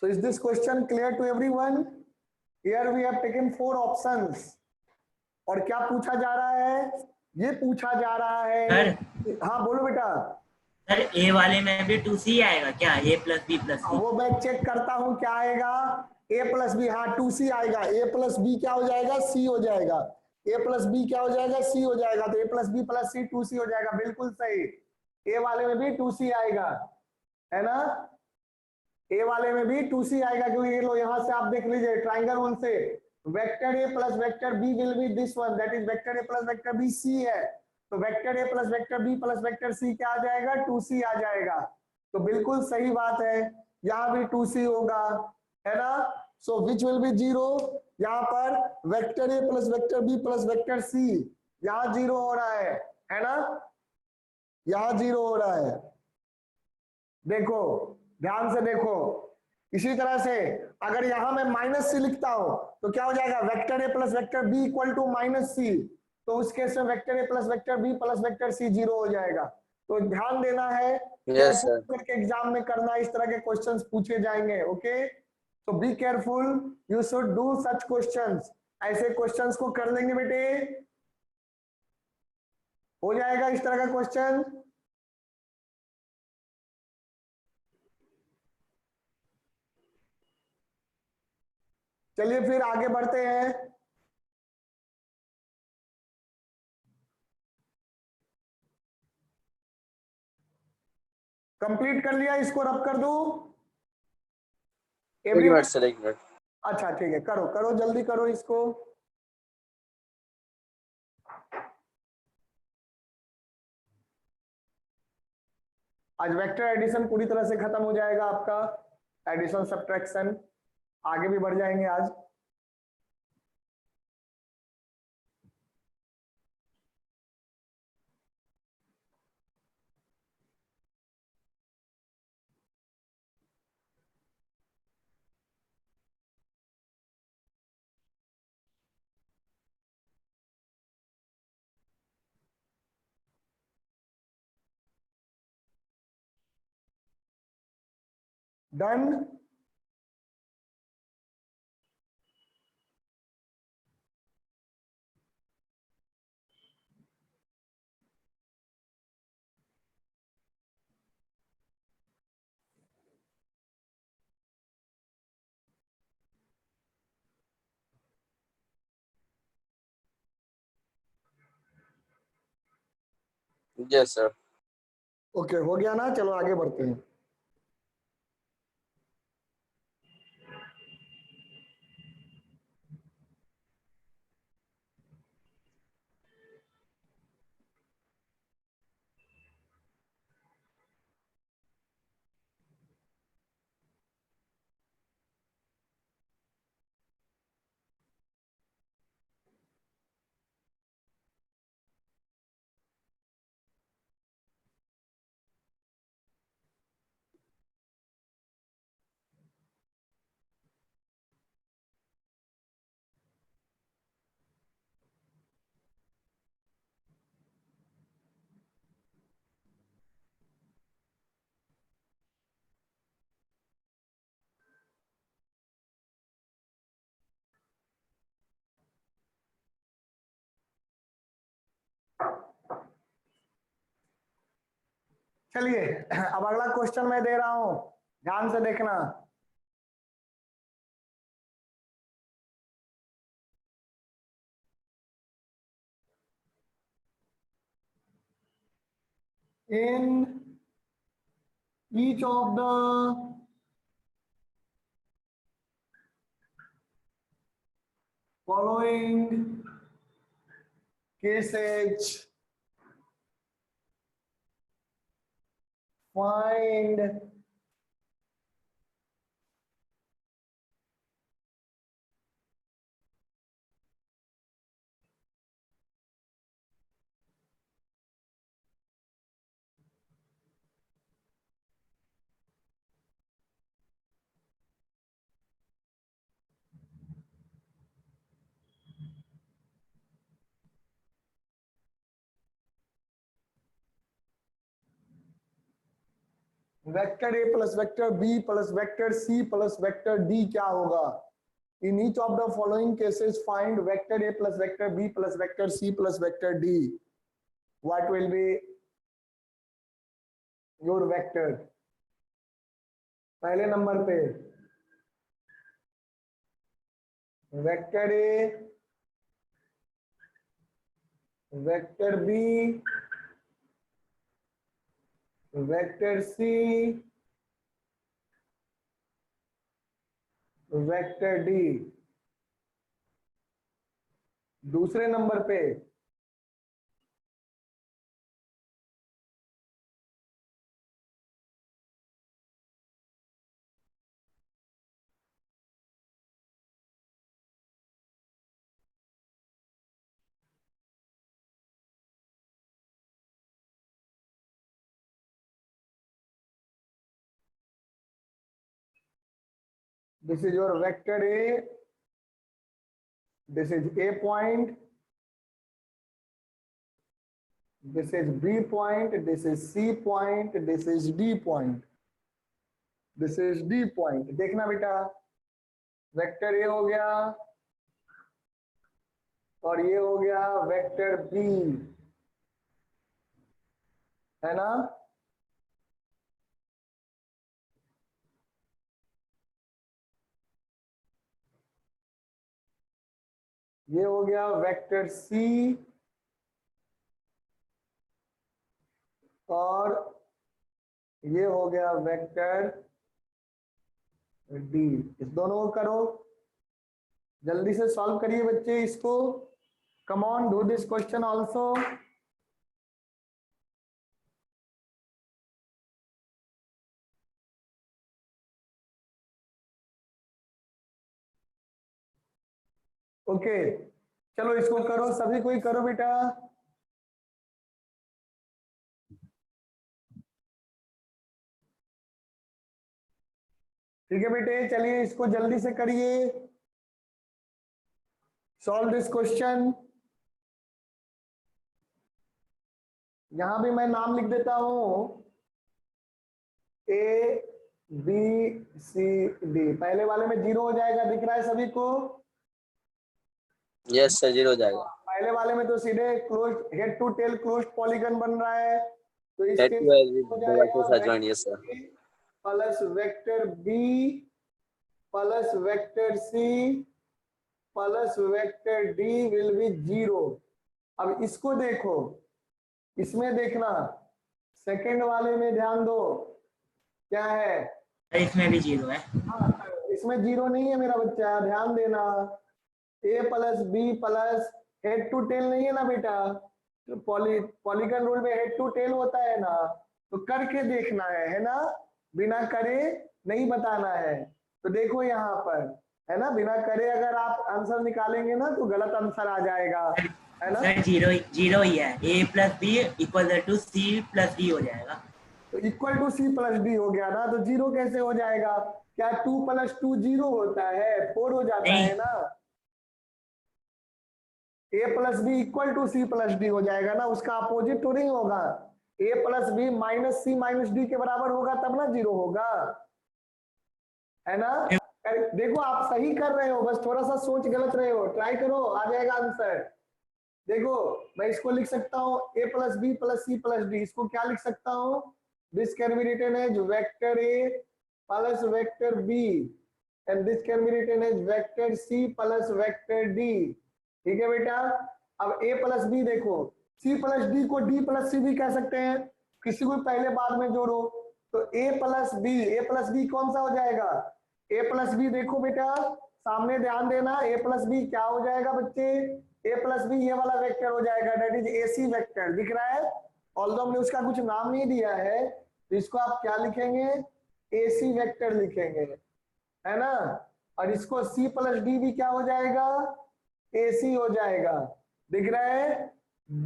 So is this question clear to everyone? Here we have taken 4 options. और क्या पूछा जा रहा है? ये पूछा जा रहा है, हाँ बोलो बेटा। सर ए वाले में भी 2c आएगा क्या? a प्लस बी प्लस सी। वो मैं चेक करता हूं क्या आएगा। a प्लस बी, हाँ 2c आएगा। a प्लस बी क्या हो जाएगा? c हो जाएगा। a प्लस बी क्या हो जाएगा? c हो जाएगा। तो a plus B plus C 2c हो जाएगा। बिल्कुल सही। a वाले में भी 2c आएगा, है ना? ए वाले में भी 2c आएगा, क्योंकि ये लो यहां से आप देख लीजिए ट्राइंगल रूल से, vector A plus vector B will be this one, that is vector A plus vector B C है। तो वेक्टर ए plus vector B plus vector C क्या आ जाएगा? 2c आ जाएगा। तो बिल्कुल सही बात है, यहाँ भी 2c होगा, है ना? So which will be zero? यहाँ पर वेक्टर ए plus vector B plus vector C, यहाँ जीरो हो रहा है ना? यहाँ जीरो हो रहा है। देखो ध्यान से देखो, इसी तरह से अगर यहां मैं माइनस सी लिखता हूं तो क्या हो जाएगा? Vector A plus vector b equal to minus c. तो उस केस में वेक्टर ए plus vector B plus vector c zero हो जाएगा। तो ध्यान देना है, करके एग्जाम में करना, इस तरह के क्वेश्चंस पूछे जाएंगे। ओके, तो be careful, you should do such questions. ऐसे क्वेश्चंस को कर लेंगे बेटे, हो जाएगा इस तरह का क्वेश्चन। चलिए फिर आगे बढ़ते हैं। कंप्लीट कर लिया, इसको रब कर दूं? एक मिनट सर, एक मिनट। अच्छा ठीक है, करो करो जल्दी करो इसको। आज वेक्टर एडिशन पूरी तरह से खत्म हो जाएगा आपका, एडिशन सब्ट्रैक्शन आगे भी बढ़ जाएंगे आज। डन। Yes sir. ओके हो गया ना, चलो आगे बढ़ते हैं। चलिए अब अगला क्वेश्चन मैं दे रहा हूं, ध्यान से देखना। In each of the following cases, find vector A plus vector B plus vector C plus vector D क्या होगा? In each of the following cases find vector A plus vector B plus vector C plus vector D. What will be your vector? पहले number पे vector A, vector B, vector C, vector D. दूसरे number पे this is your vector A, this is A point, this is B point, this is C point, this is D point, this is D point. देखना बेटा, vector A हो गया और ये हो गया वेक्टर B, है ना? ये हो गया वेक्टर C और ये हो गया वेक्टर D. इस दोनों को करो, जल्दी से सॉल्व करिए बच्चे इसको. कम on, do this question also. Okay, चलो इसको करो, सभी कोई करो बेटा. ठीक है बेटे, चलिए इसको जल्दी से करिए. Solve this question. यहां भी मैं नाम लिख देता हूं, ए बी सी डी. पहले वाले में 0 हो जाएगा, दिख रहा है सभी को? यस सर, 0 हो जाएगा. पहले वाले में तो सीधे close head to tail closed polygon बन रहा है, तो हेड इसके to head yes sir. Plus vector B plus vector C plus vector D will be 0. अब इसको देखो, इसमें देखना, सेकंड वाले में ध्यान दो, क्या है? इसमें भी 0 है. हाँ, इसमें 0 नहीं है मेरा बच्चा, ध्यान देना. A plus B plus head to tail नहीं है ना बेटा, तो पॉलीगन रूल में हेड टू टेल होता है ना, तो करके देखना है ना, बिना करे नहीं बताना है. तो देखो यहाँ पर, है ना, बिना करे अगर आप आंसर निकालेंगे ना तो गलत आंसर आ जाएगा, है ना? सर 0 ही है. A plus b equal to c plus d हो जाएगा. तो equal to c plus d हो गया ना, तो 0 कैसे हो जाएगा? क्या 2 + 2 0 होता है? 4 हो जाता है ना. A plus b equal to c plus d हो जाएगा ना, उसका अपोजिट तो नहीं होगा. A plus b minus c minus d के बराबर होगा तब ना 0 होगा, है ना? देखो आप सही कर रहे हो, बस थोड़ा सा सोच गलत रहे हो. ट्राई करो, आ जाएगा आंसर. देखो मैं इसको लिख सकता हूँ a plus B plus c plus d. इसको क्या लिख सकता हूँ? This can be written as vector A plus vector b and this can be written as vector C plus vector d. ठीक है बेटा. अब a प्लस बी देखो, c प्लस डी को d प्लस सी भी कह सकते हैं, किसी को पहले बाद में जोड़ो. तो a प्लस बी कौन सा हो जाएगा? a प्लस बी देखो बेटा, सामने ध्यान देना. a प्लस बी क्या हो जाएगा बच्चे? a प्लस बी ये वाला वेक्टर हो जाएगा, डेट इज AC वेक्टर. दिख रहा है? ऑल्दो हमने उसका कुछ नाम नहीं दिया है, तो इसको आप क्या लिखेंगे? AC वेक्टर लिखेंगे, है ना? और इसको c प्लस डी भी क्या हो जाएगा? AC हो जाएगा. दिख रहा है?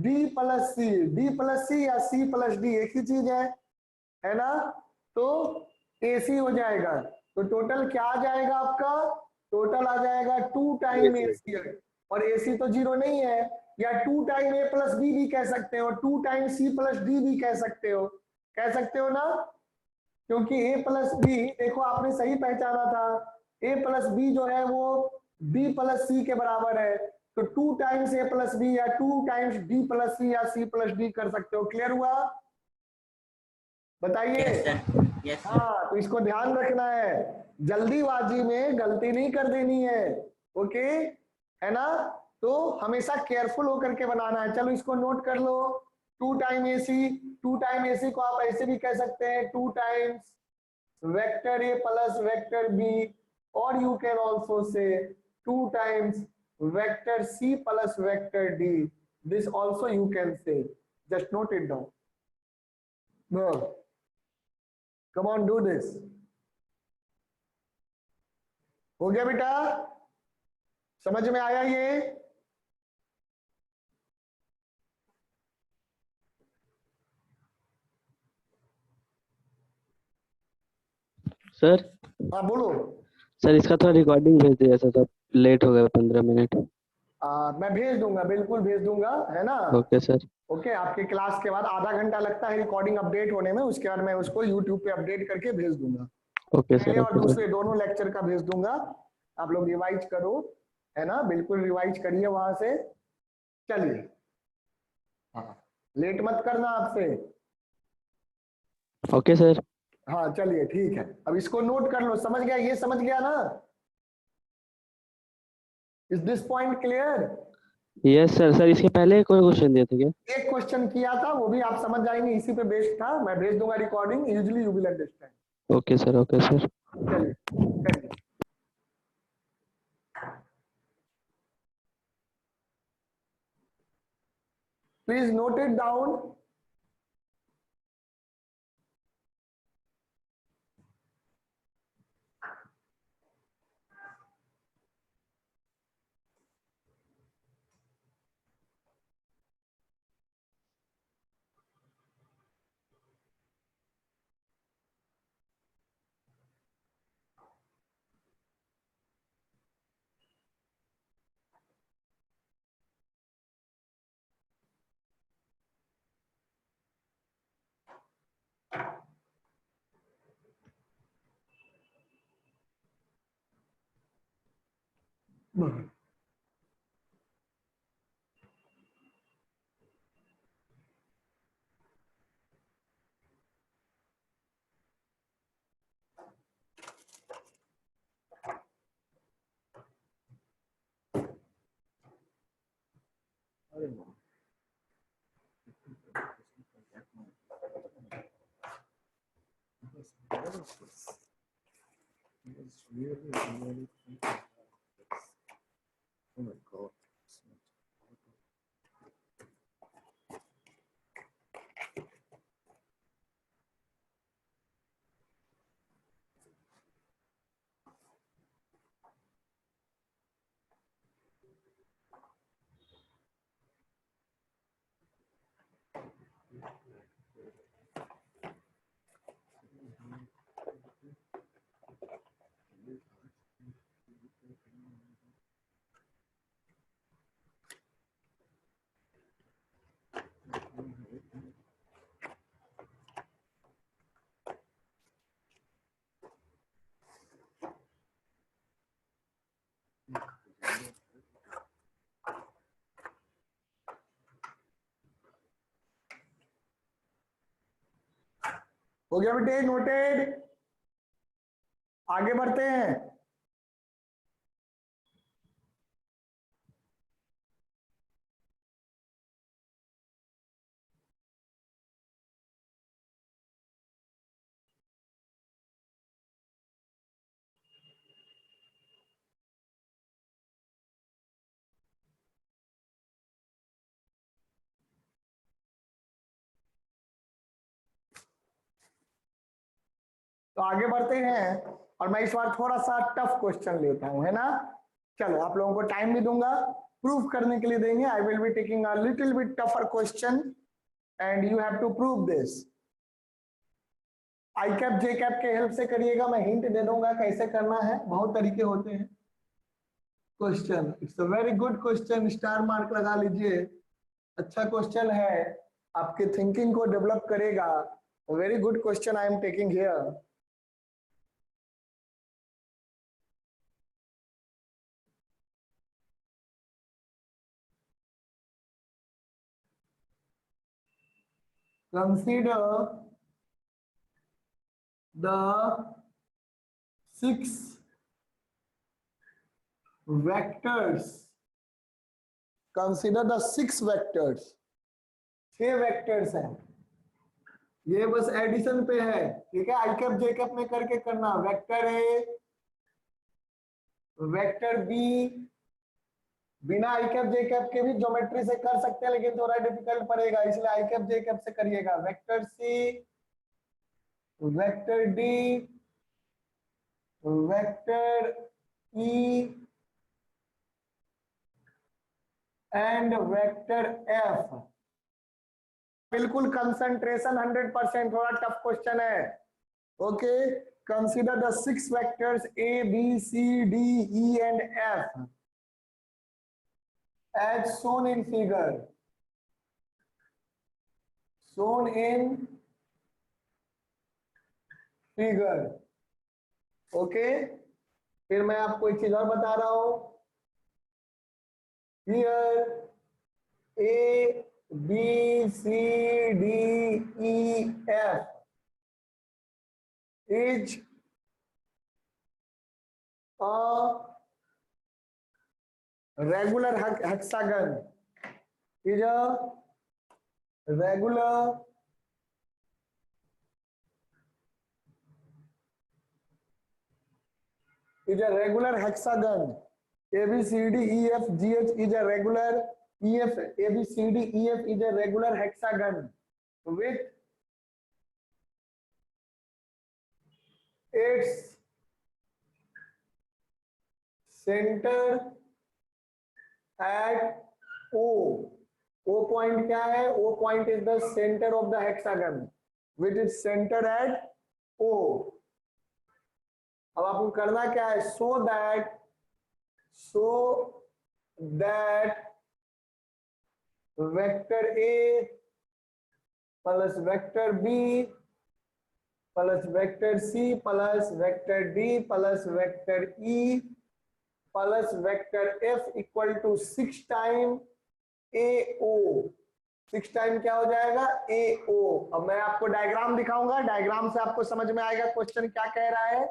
D प्लस सी या C प्लस डी एक ही चीज है ना? तो AC हो जाएगा. तो टोटल क्या आ जाएगा आपका? टोटल आ जाएगा 2 टाइम AC, और AC तो 0 नहीं है, या 2 टाइम A प्लस बी भी कह सकते हो, 2 टाइम C प्लस डी भी कह सकते हो ना? क्योंकि a प्लस बी, देखो आपने सही पहचाना था, a प्लस बी जो है वो b प्लस सी के बराबर है, तो 2 टाइम्स a प्लस बी या 2 टाइम्स d प्लस सी या c प्लस डी कर सकते हो। क्लियर हुआ? बताइए। Yes sir, yes sir. हाँ, तो इसको ध्यान रखना है, जल्दीबाजी में गलती नहीं कर देनी है। ओके, है ना? तो हमेशा केयरफुल होकर के बनाना है। चलो इसको नोट कर लो, 2 टाइम एसी, 2 टाइम एसी को आप ऐसे भी कह सकते हैं 2 टाइम्स वेक्टर ए प्लस वेक्टर बी, और you can also say 2 times vector C plus vector d. This also you can say, just note it down. No, come on do this. हो गया बेटा? समझ में आया ये? सर हाँ बोलो। सर इसका थोड़ा रिकॉर्डिंग भेज दिया सर, तब लेट हो गया 15 मिनट। मैं भेज दूंगा, बिल्कुल भेज दूंगा, है ना? Okay sir. ओके, आपके क्लास के बाद आधा घंटा लगता है रिकॉर्डिंग अपडेट होने में, उसके बाद मैं उसको यूट्यूब पे अपडेट करके भेज दूंगा। ओके पहले सर। और ओके सर। दूसरे दोनों लेक्चर का भेज दूंगा, आप लोग रिवाइज करो, है ना? बिल्कुल रिवाइज करिए वहां से। चलिए, हाँ, लेट मत करना आपसे। Okay sir. हाँ चलिए ठीक है, अब इसको नोट कर लो। समझ गया? ये समझ गया ना? Is this point clear? Yes sir. Sir इसके पहले कोई क्वेश्चन दिए थे क्या? एक क्वेश्चन किया था, वो भी आप समझ जाएंगे, इसी पे बेस्ड था। मैं भेज दूंगा recording, usually you will understand. Okay sir. Okay sir. चलिए करिए। Please note it down. Oh my God. हो गया बेटे? नोटेड? आगे बढ़ते हैं। तो आगे बढ़ते हैं, और मैं इस बार थोड़ा सा टफ क्वेश्चन लेता हूं, है ना? चलो, आप लोगों को टाइम भी दूंगा, प्रूफ करने के लिए देंगे। I will be taking a little bit tougher question and you have to prove this. I cap J cap के हेल्प से करिएगा, मैं हिंट दे दूंगा कैसे करना है, बहुत तरीके होते हैं। Question, it's a very good question, star mark लगा लीजिए। अच्छा क्वेश्चन है, आपके थिंकिंग को डेवलप करेगा, Very good question I am taking here. Consider the 6 vectors. Consider the 6 vectors. 6 vectors हैं, ये बस एडिशन पे है, ठीक है। आई कैप जे कैप में करके करना। वेक्टर ए, वेक्टर बी, बिना आई कैप जे कैप के भी ज्योमेट्री से कर सकते हैं, लेकिन थोड़ा डिफिकल्ट पड़ेगा, इसलिए आई कैप जे कैप से करिएगा। Vector C, vector D, vector E and vector F. बिल्कुल कंसंट्रेशन 100%, थोड़ा टफ क्वेश्चन है। Okay, consider the 6 vectors A B C D E and F as shown in figure. Shown in figure. Okay, फिर मैं आपको एक चीज और बता रहा हूं। Here A B C D E F is a regular hexagon, is a regular hexagon. A B C D E F G H is a regular E F A B C D E F is a regular hexagon with its center at O. O point क्या है? O point is the center of the hexagon with its center at O. अब आपको करना क्या है? so that vector A plus vector B plus vector C plus vector D plus vector E plus vector F equal to 6 time AO। 6 time क्या हो जाएगा? AO। अब मैं आपको डायग्राम दिखाऊंगा, डायग्राम से आपको समझ में आएगा क्वेश्चन क्या कह रहा है।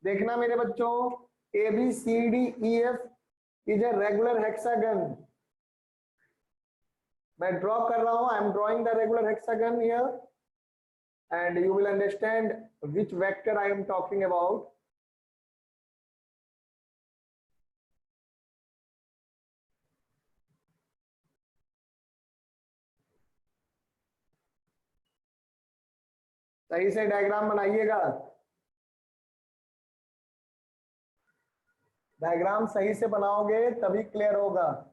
देखना मेरे बच्चों, ABCDEF is a regular hexagon. मैं ड्रॉ कर रहा हूं, I am drawing the regular hexagon here and you will understand which vector I am talking about. सही से डायग्राम बनाइएगा, डायग्राम सही से बनाओगे तभी क्लियर होगा।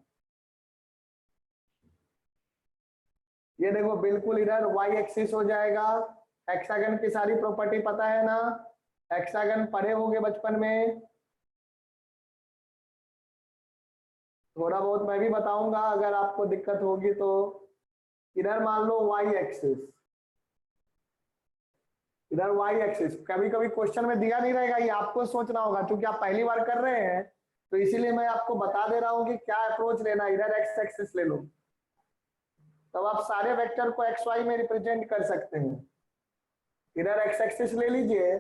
ये देखो बिल्कुल इधर वाई एक्सिस हो जाएगा। हेक्सागन की सारी प्रॉपर्टी पता है ना, हेक्सागन पढ़े होंगे बचपन में, थोड़ा बहुत मैं भी बताऊंगा अगर आपको दिक्कत होगी तो। इधर मान लो वाई एक्सिस, इधर वाई एक्सिस, कभी कभी क्वेश्चन में दिया नहीं रहेगा, ये आपको सोचना होगा, क्योंकि आप पहली बार कर रहे हैं तो इसीलिए मैं आपको बता दे रहा हूं कि क्या अप्रोच लेना। इधर एक्स एक्सिस ले लो, तब आप सारे वेक्टर को एक्स वाई में रिप्रेजेंट कर सकते हैं। इधर एक्स एक्सिस ले लीजिए,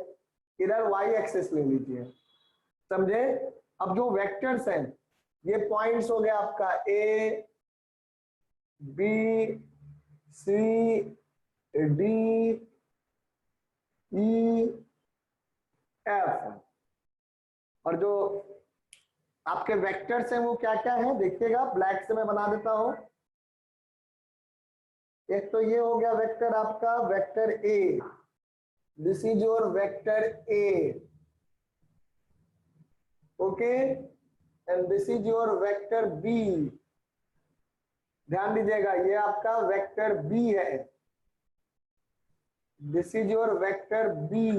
इधर वाई एक्सिस ले लीजिए, समझे। अब जो वेक्टर्स हैं ये पॉइंट्स हो गया आपका A B C D E F, और जो आपके वेक्टर्स हैं वो क्या क्या है देखिएगा, ब्लैक से मैं बना देता हूं। एक तो ये हो गया वेक्टर आपका vector A, this is your vector A, okay, and this is your vector B. ध्यान दीजिएगा ये आपका वेक्टर बी है, this is your vector B,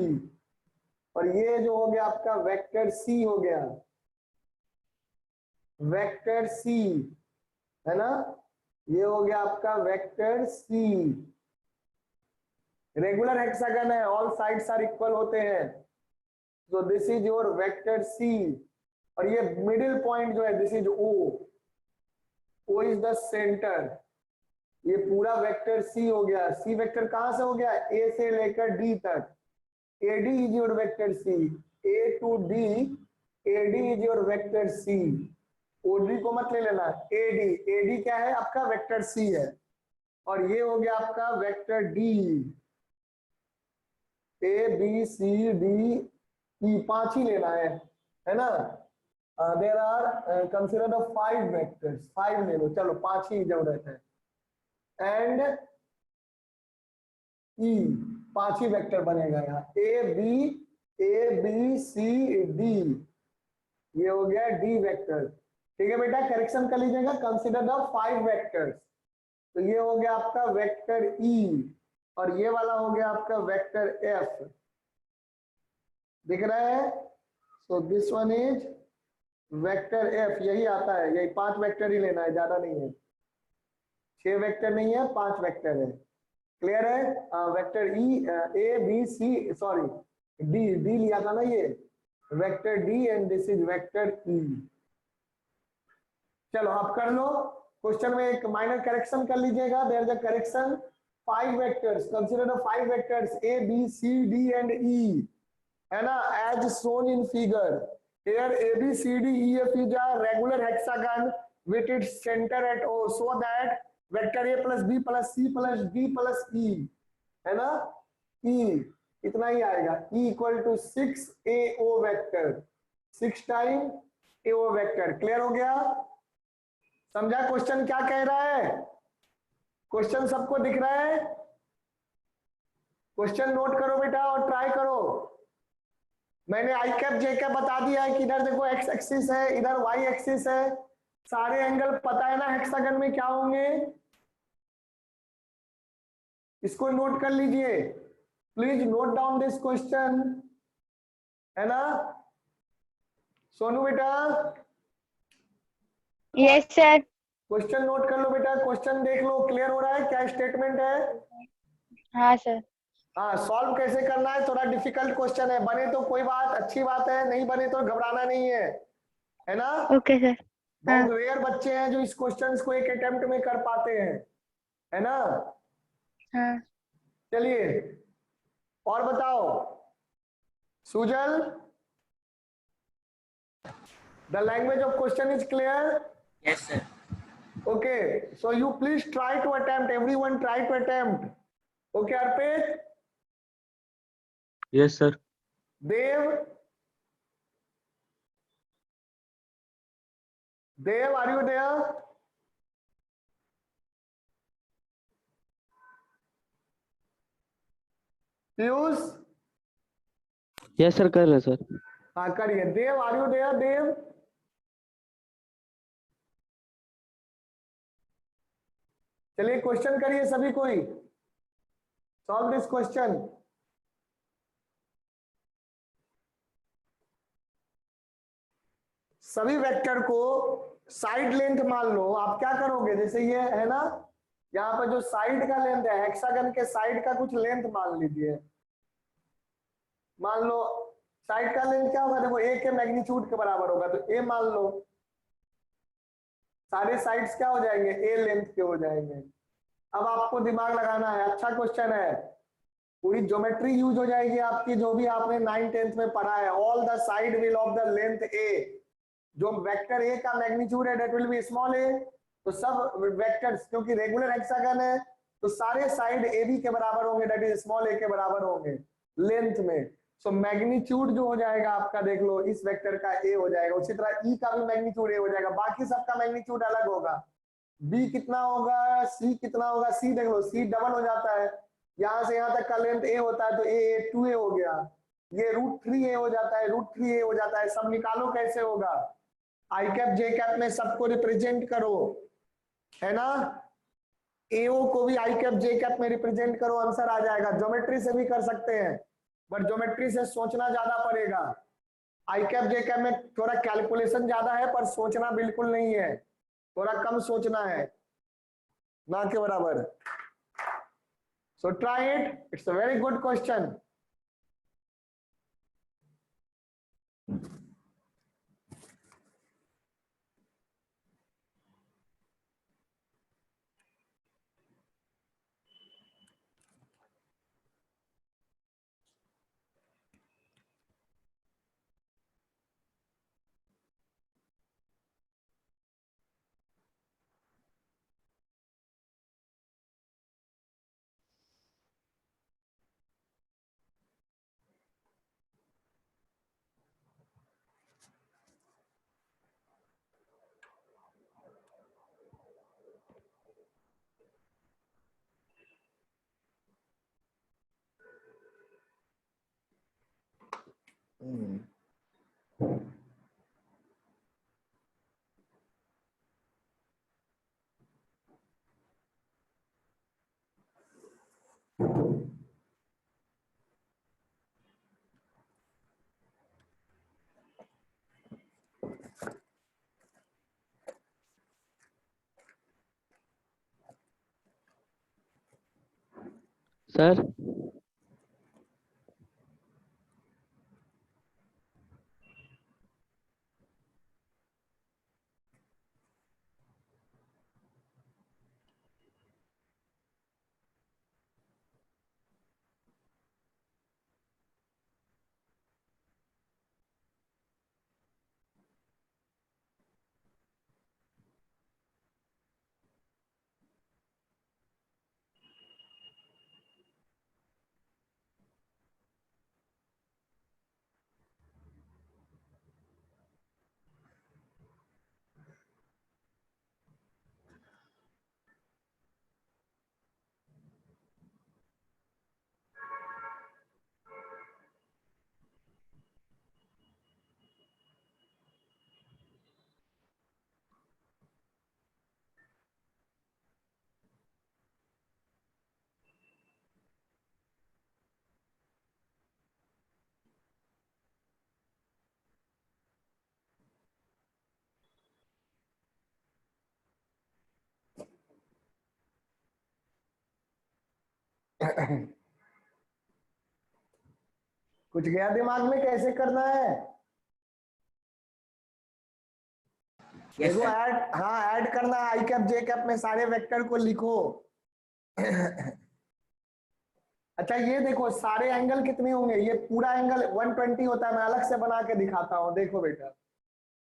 और ये जो हो गया आपका वेक्टर सी हो गया, वेक्टर सी है ना, ये हो गया आपका वेक्टर सी, रेगुलर हेक्सागन है, ऑल साइड्स आर इक्वल होते हैं, तो this is your vector C, और ये मिडिल पॉइंट जो है this is O is the centre, ये पूरा वेक्टर सी हो गया। सी वेक्टर कहां से हो गया, ए से लेकर डी तक, AD is your vector C, A to D, AD is your vector C, OD को मत ले लेना, AD क्या है आपका वेक्टर सी है, और ये हो गया आपका वेक्टर D, ABCDE 5 ही लेना है ना। There are consider the 5 vectors, 5 ले लो, चलो 5 ही जरूरत है, एंड E 5 ही वेक्टर बनेगा यहाँ, ABCD, ये हो गया D वेक्टर। ठीक है बेटा, करेक्शन कर लीजिएगा, कंसिडर द 5 वेक्टर्स, तो ये हो गया आपका वेक्टर E, और ये वाला हो गया आपका वेक्टर F, दिख रहा है। So this one is vector F, यही आता है, यही 5 वेक्टर ही लेना है, ज्यादा नहीं है, 6 वेक्टर नहीं है, 5 वेक्टर है, क्लियर है। वेक्टर E D लिया था ना, ये vector D and this is vector E। चलो आप कर लो, क्वेश्चन में एक माइनर करेक्शन कर लीजिएगा, there is a correction, 5 vectors, consider the 5 vectors A B C D and E, है ना, as shown in figure. Here ABCDEF is a regular hexagon with its center at O, so that vector A plus B plus C plus D plus E, है ना, E इतना ही आएगा, E equal to 6 AO vector, 6 time AO vector. Clear हो गया, समझा question क्या कह रहा है, क्वेश्चन सबको दिख रहा है, क्वेश्चन नोट करो बेटा और ट्राई करो। मैंने आई कैप जे कैप बता दिया है कि इधर देखो एक्स एक्सिस है, इधर वाई एक्सिस है, सारे एंगल पता है ना हेक्सागन में क्या होंगे, इसको नोट कर लीजिए, please note down this question, है ना। सोनू बेटा, यस सर। क्वेश्चन नोट कर लो बेटा, क्वेश्चन देख लो, क्लियर हो रहा है क्या स्टेटमेंट है। हाँ सर। हाँ, सॉल्व कैसे करना है, थोड़ा डिफिकल्ट क्वेश्चन है, बने तो कोई बात, अच्छी बात है, नहीं बने तो घबराना नहीं है ना। Okay sir. बहुत रेयर बच्चे हैं जो इस क्वेश्चंस को एक अटेम्प्ट में कर पाते हैं, है ना। हाँ। चलिए और बताओ, Sujal, the language of question is clear. Yes, sir. Okay, so you please try to attempt, everyone try to attempt. Okay, Arpit, Yes, sir. Dev, are you there? Piyush, Yes, sir, कर रहे सर। हाँ करिए। देव, are you there? देव, चलिए question करिए सभी कोई, solve this question. सभी vector को साइड लेंथ मान लो, आप क्या करोगे, जैसे ये है ना, यहाँ पर जो साइड का लेंथ है, हेक्सागन के साइड का कुछ लेंथ मान लीजिए, मान लो साइड का लेंथ क्या होगा, देखो ए के मैग्नीट्यूड के बराबर होगा, तो ए मान लो, सारे साइड्स क्या हो जाएंगे, ए लेंथ के हो जाएंगे। अब आपको दिमाग लगाना है, अच्छा क्वेश्चन है, पूरी ज्योमेट्री यूज हो जाएगी आपकी, जो भी आपने 9th 10th में पढ़ा है, all the side will of the length a, जो वेक्टर ए का मैग्नीट्यूड है that will be small a, तो सब वेक्टर्स, क्योंकि रेगुलर हेक्सागन है तो सारे साइड ए बी के बराबर होंगे, दैट इज स्मॉल ए के बराबर होंगे लेंथ में। सो मैग्नीट्यूड जो हो जाएगा आपका, देख लो इस वेक्टर का ए हो जाएगा, उसी तरह ई का भी मैग्नीट्यूड ए हो जाएगा, बाकी सबका मैग्नीट्यूड अलग होगा। बी कितना होगा, सी कितना होगा, सी देख लो, सी डबल हो जाता है, यहाँ से यहाँ तक का लेंथ ए होता है तो ए 2a हो गया, ये √3a हो जाता है, √3a हो जाता है, सब निकालो कैसे होगा, आई कैप जे कैप में सबको रिप्रेजेंट करो, है ना, एओ को भी आई कैप जे कैप में रिप्रेजेंट करो, आंसर आ जाएगा। ज्योमेट्री से भी कर सकते हैं, बट ज्योमेट्री से सोचना ज्यादा पड़ेगा, आई कैप जे कैप में थोड़ा कैलकुलेशन ज्यादा है, पर सोचना बिल्कुल नहीं है, थोड़ा कम सोचना है, ना के बराबर। So try it. It's a very good question. Sir कुछ गया दिमाग में कैसे करना है? Yes, देखो sir. ऐड, हाँ ऐड करना है। आई कैप जे कैप में सारे वेक्टर को लिखो। अच्छा ये देखो सारे एंगल कितने होंगे? ये पूरा एंगल 120 होता है। मैं अलग से बना के दिखाता हूं, देखो बेटा,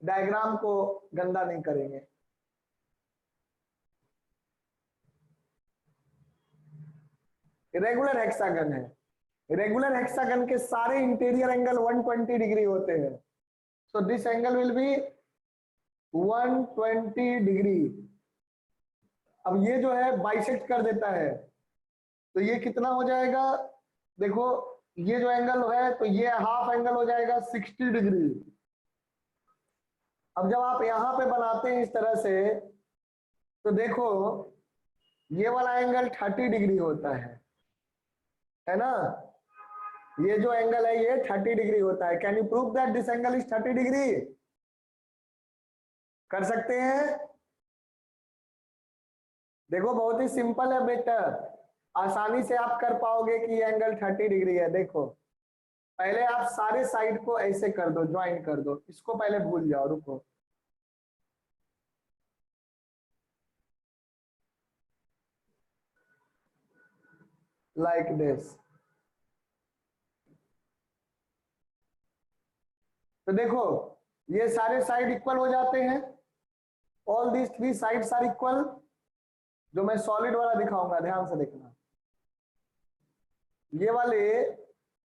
डायग्राम को गंदा नहीं करेंगे। रेगुलर हेक्सागन है। रेगुलर हेक्सागन के सारे इंटीरियर एंगल 120 डिग्री होते हैं। So this angle will be 120 degree. अब ये जो है बाइसेक्ट कर देता है, तो ये कितना हो जाएगा? देखो ये जो एंगल है तो ये हाफ एंगल हो जाएगा 60 डिग्री। अब जब आप यहां पे बनाते हैं इस तरह से, तो देखो ये वाला एंगल 30 डिग्री होता है ना? ये जो एंगल है ये 30 डिग्री होता है। Can you prove that this angle is 30 degree? कर सकते हैं? देखो बहुत ही सिंपल है बेटा, आसानी से आप कर पाओगे कि ये एंगल 30 डिग्री है। देखो पहले आप सारे साइड को ऐसे कर दो, ज्वाइन कर दो। इसको पहले भूल जाओ, रुको। Like this. तो देखो ये सारे साइड इक्वल हो जाते हैं। All these 3 sides are equal. जो मैं सॉलिड वाला दिखाऊंगा, ध्यान से देखना। ये वाले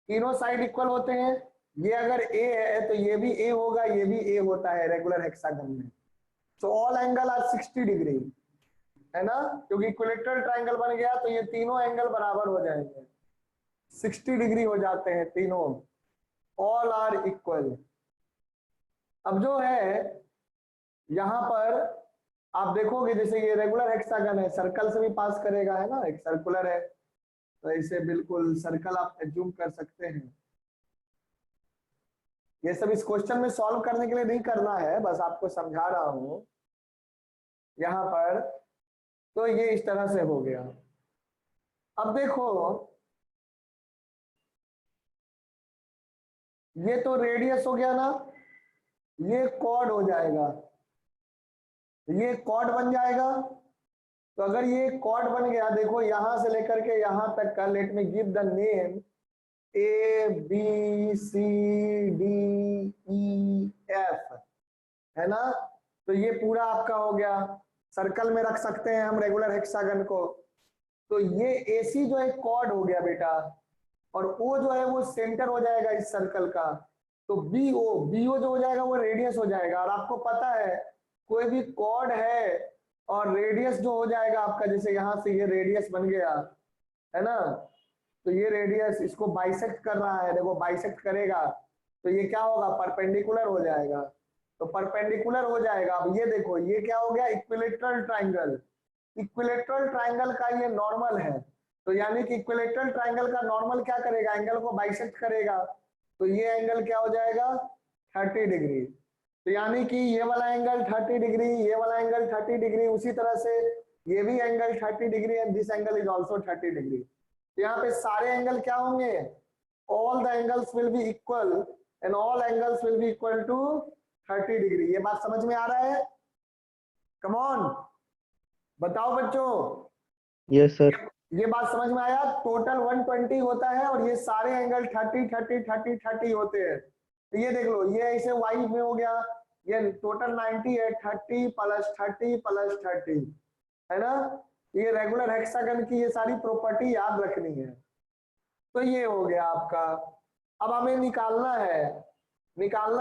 तीनों साइड इक्वल होते हैं। ये अगर ए है तो ये भी ए होगा, ये भी ए होता है रेगुलर हेक्सागन में। So all angle are 60 degree, है ना? क्योंकि इक्विलेटरल ट्रायंगल बन गया तो ये तीनों एंगल बराबर हो जाएंगे, 60 डिग्री हो जाते हैं तीनों। All are equal. अब जो है यहां पर आप देखोगे, जैसे ये रेगुलर हेक्सागन है, सर्कल से भी पास करेगा, है ना? एक सर्कुलर है तो इसे बिल्कुल सर्कल आप एज्यूम कर सकते हैं। ये सब इस क्वेश्चन में सॉल्व करने के लिए नहीं करना है, बस आपको समझा रहा हूं यहां पर। तो ये इस तरह से हो गया। अब देखो ये तो रेडियस हो गया ना, ये कॉर्ड हो जाएगा, ये कॉर्ड बन जाएगा। तो अगर ये कॉर्ड बन गया, देखो यहां से लेकर के यहां तक का, let me give the name A B C D E F, है ना। तो ये पूरा आपका हो गया, सर्कल में रख सकते हैं हम रेगुलर हेक्सागन को। तो ये एसी जो है कॉर्ड हो गया बेटा, और ओ जो है वो सेंटर हो जाएगा इस सर्कल का। तो बीओ जो हो जाएगा वो रेडियस हो जाएगा। और आपको पता है कोई भी कॉर्ड है और रेडियस जो हो जाएगा आपका, जैसे यहां से ये रेडियस बन गया है ना, तो ये रेडियस इसको बाइसेक्ट कर रहा है, देखो बाइसेक्ट करेगा तो ये क्या होगा, परपेंडिकुलर हो जाएगा। तो परपेंडिकुलर हो जाएगा। अब ये देखो ये क्या हो गया, इक्विलेटरल ट्राइंगल। इक्विलेटरल ट्राइंगल का ये नॉर्मल है, तो यानी कि इक्विलेटरल ट्राइंगल का नॉर्मल क्या करेगा, एंगल को बाइसेक्ट करेगा। तो ये एंगल क्या हो जाएगा, 30 डिग्री। तो यानी कि ये वाला एंगल 30 डिग्री, ये वाला एंगल 30 डिग्री, उसी तरह से ये भी angle 30 degree and this angle is also 30 degree. तो यहाँ पे सारे एंगल क्या होंगे, all the angles will be equal and all angles will be equal to 30 degree. ये बात समझ में आ रहा है? कम ऑन बताओ बच्चों। Yes sir. ये बात समझ में आया? टोटल 120 होता है और ये सारे एंगल 30 30 30 30 होते हैं। तो ये देख लो, ये ऐसे वाई में हो गया, ये टोटल 90 है, 30 प्लस 30 प्लस 30, है ना। ये रेगुलर हेक्सागन की ये सारी प्रॉपर्टी याद रखनी है। तो ये हो गया आपका। अब हमें निकालना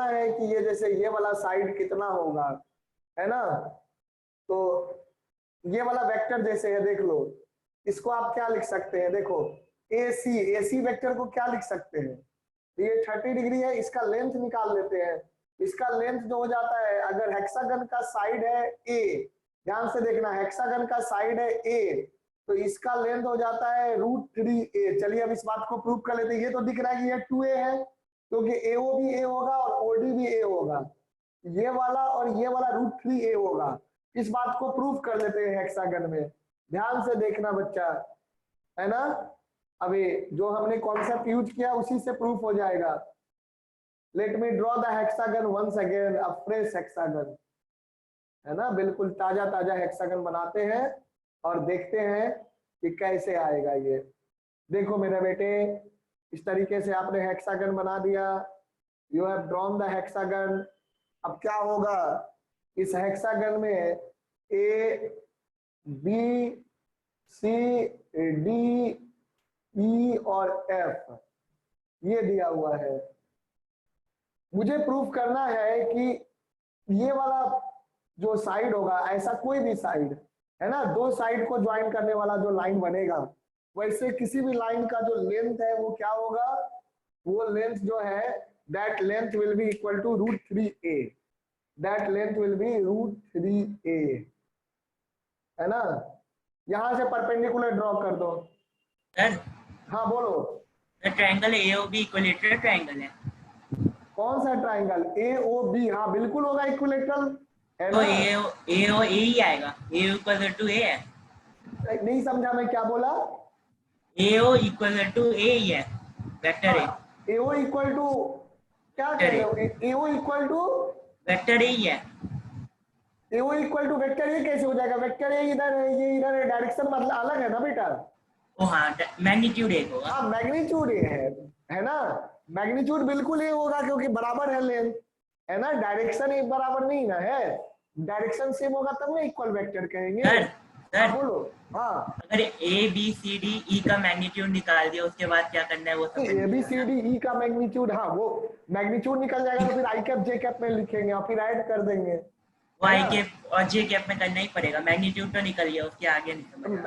है कि ये जैसे ये वाला साइड कितना होगा, है ना। तो ये वाला वेक्टर जैसे है, देख लो इसको आप क्या लिख सकते हैं, देखो एसी वेक्टर को क्या लिख सकते हैं, ये 30 डिग्री है, इसका लेंथ निकाल लेते हैं। इसका लेंथ जो हो जाता है, अगर हेक्सागन का साइड है ए, ध्यान से देखना, हेक्सागन का साइड है ए, तो इसका लेंथ हो जाता है √3a। चलिए अब इस बात को प्रूव कर लेते हैं। ये तो दिख रहा है कि ये 2a है, क्योंकि AO भी a होगा और OD भी a होगा, ये वाला और ये वाला √3a होगा। इस बात को प्रूव कर लेते हैं हेक्सागन में। ध्यान से देखना बच्चा, है ना। अभी जो हमने कॉन्सेप्ट यूज किया उसी से प्रूफ हो जाएगा। Let me draw the hexagon once again, a fresh hexagon, है ना। बिल्कुल ताजा ताजा हेक्सागन बनाते हैं और देखते हैं कि कैसे आएगा ये। देखो मेरे बेटे, इस तरीके से आपने हेक्सागन बना दिया, you have drawn the hexagon. अब क्या होगा, इस हेक्सागन में ए बी सी डी ई और एफ ये दिया हुआ है। मुझे प्रूफ करना है कि ये वाला जो साइड होगा, ऐसा कोई भी साइड है ना, दो साइड को ज्वाइन करने वाला जो लाइन बनेगा, वैसे किसी भी लाइन का जो लेंथ है वो क्या होगा, वो लेंथ जो है that length will be equal to √3a, that length will be √3a, है ना। यहां से परपेंडिकुलर ड्रॉ कर दो। सर हाँ बोलो। ट्रायंगल AOB इक्विलेटरल ट्रायंगल है। कौन सा ट्राइंगल, AOB? हाँ बिल्कुल होगा इक्विलेटरल, है तो ना। AO A ही आएगा, AO इक्वल टू A है। नहीं समझा मैं क्या बोला। AO इक्वल टू A ही है, vector A। AO equal to क्या कह रहे हो, AO equal to vector A ही है। AO equal to vector A कैसे हो जाएगा, वेक्टर ए इधर है, ये इधर है, डायरेक्शन मतलब अलग है ना बेटा। ओ हाँ, मैग्नीट्यूड एक होगा। हाँ मैग्नीट्यूड ये है ना, मैग्नीट्यूड बिल्कुल ये होगा क्योंकि बराबर है लेंथ, है ना। डायरेक्शन एक बराबर नहीं ना है, डायरेक्शन सेम होगा तब ना इक्वल वेक्टर कहेंगे। सर बोलो। हाँ अगर ABCDE का मैग्नीट्यूड निकाल दिया उसके बाद क्या करना है वो सब ABCDE का मैग्नीट्यूड, हाँ वो मैग्नीट्यूड निकल जाएगा तो फिर आई कैप जे कैप में लिखेंगे और फिर ऐड कर देंगे। वो आई कैप और जे कैप में करना ही पड़ेगा, मैग्नीट्यूड तो निकल गया, उसके आगे नहीं।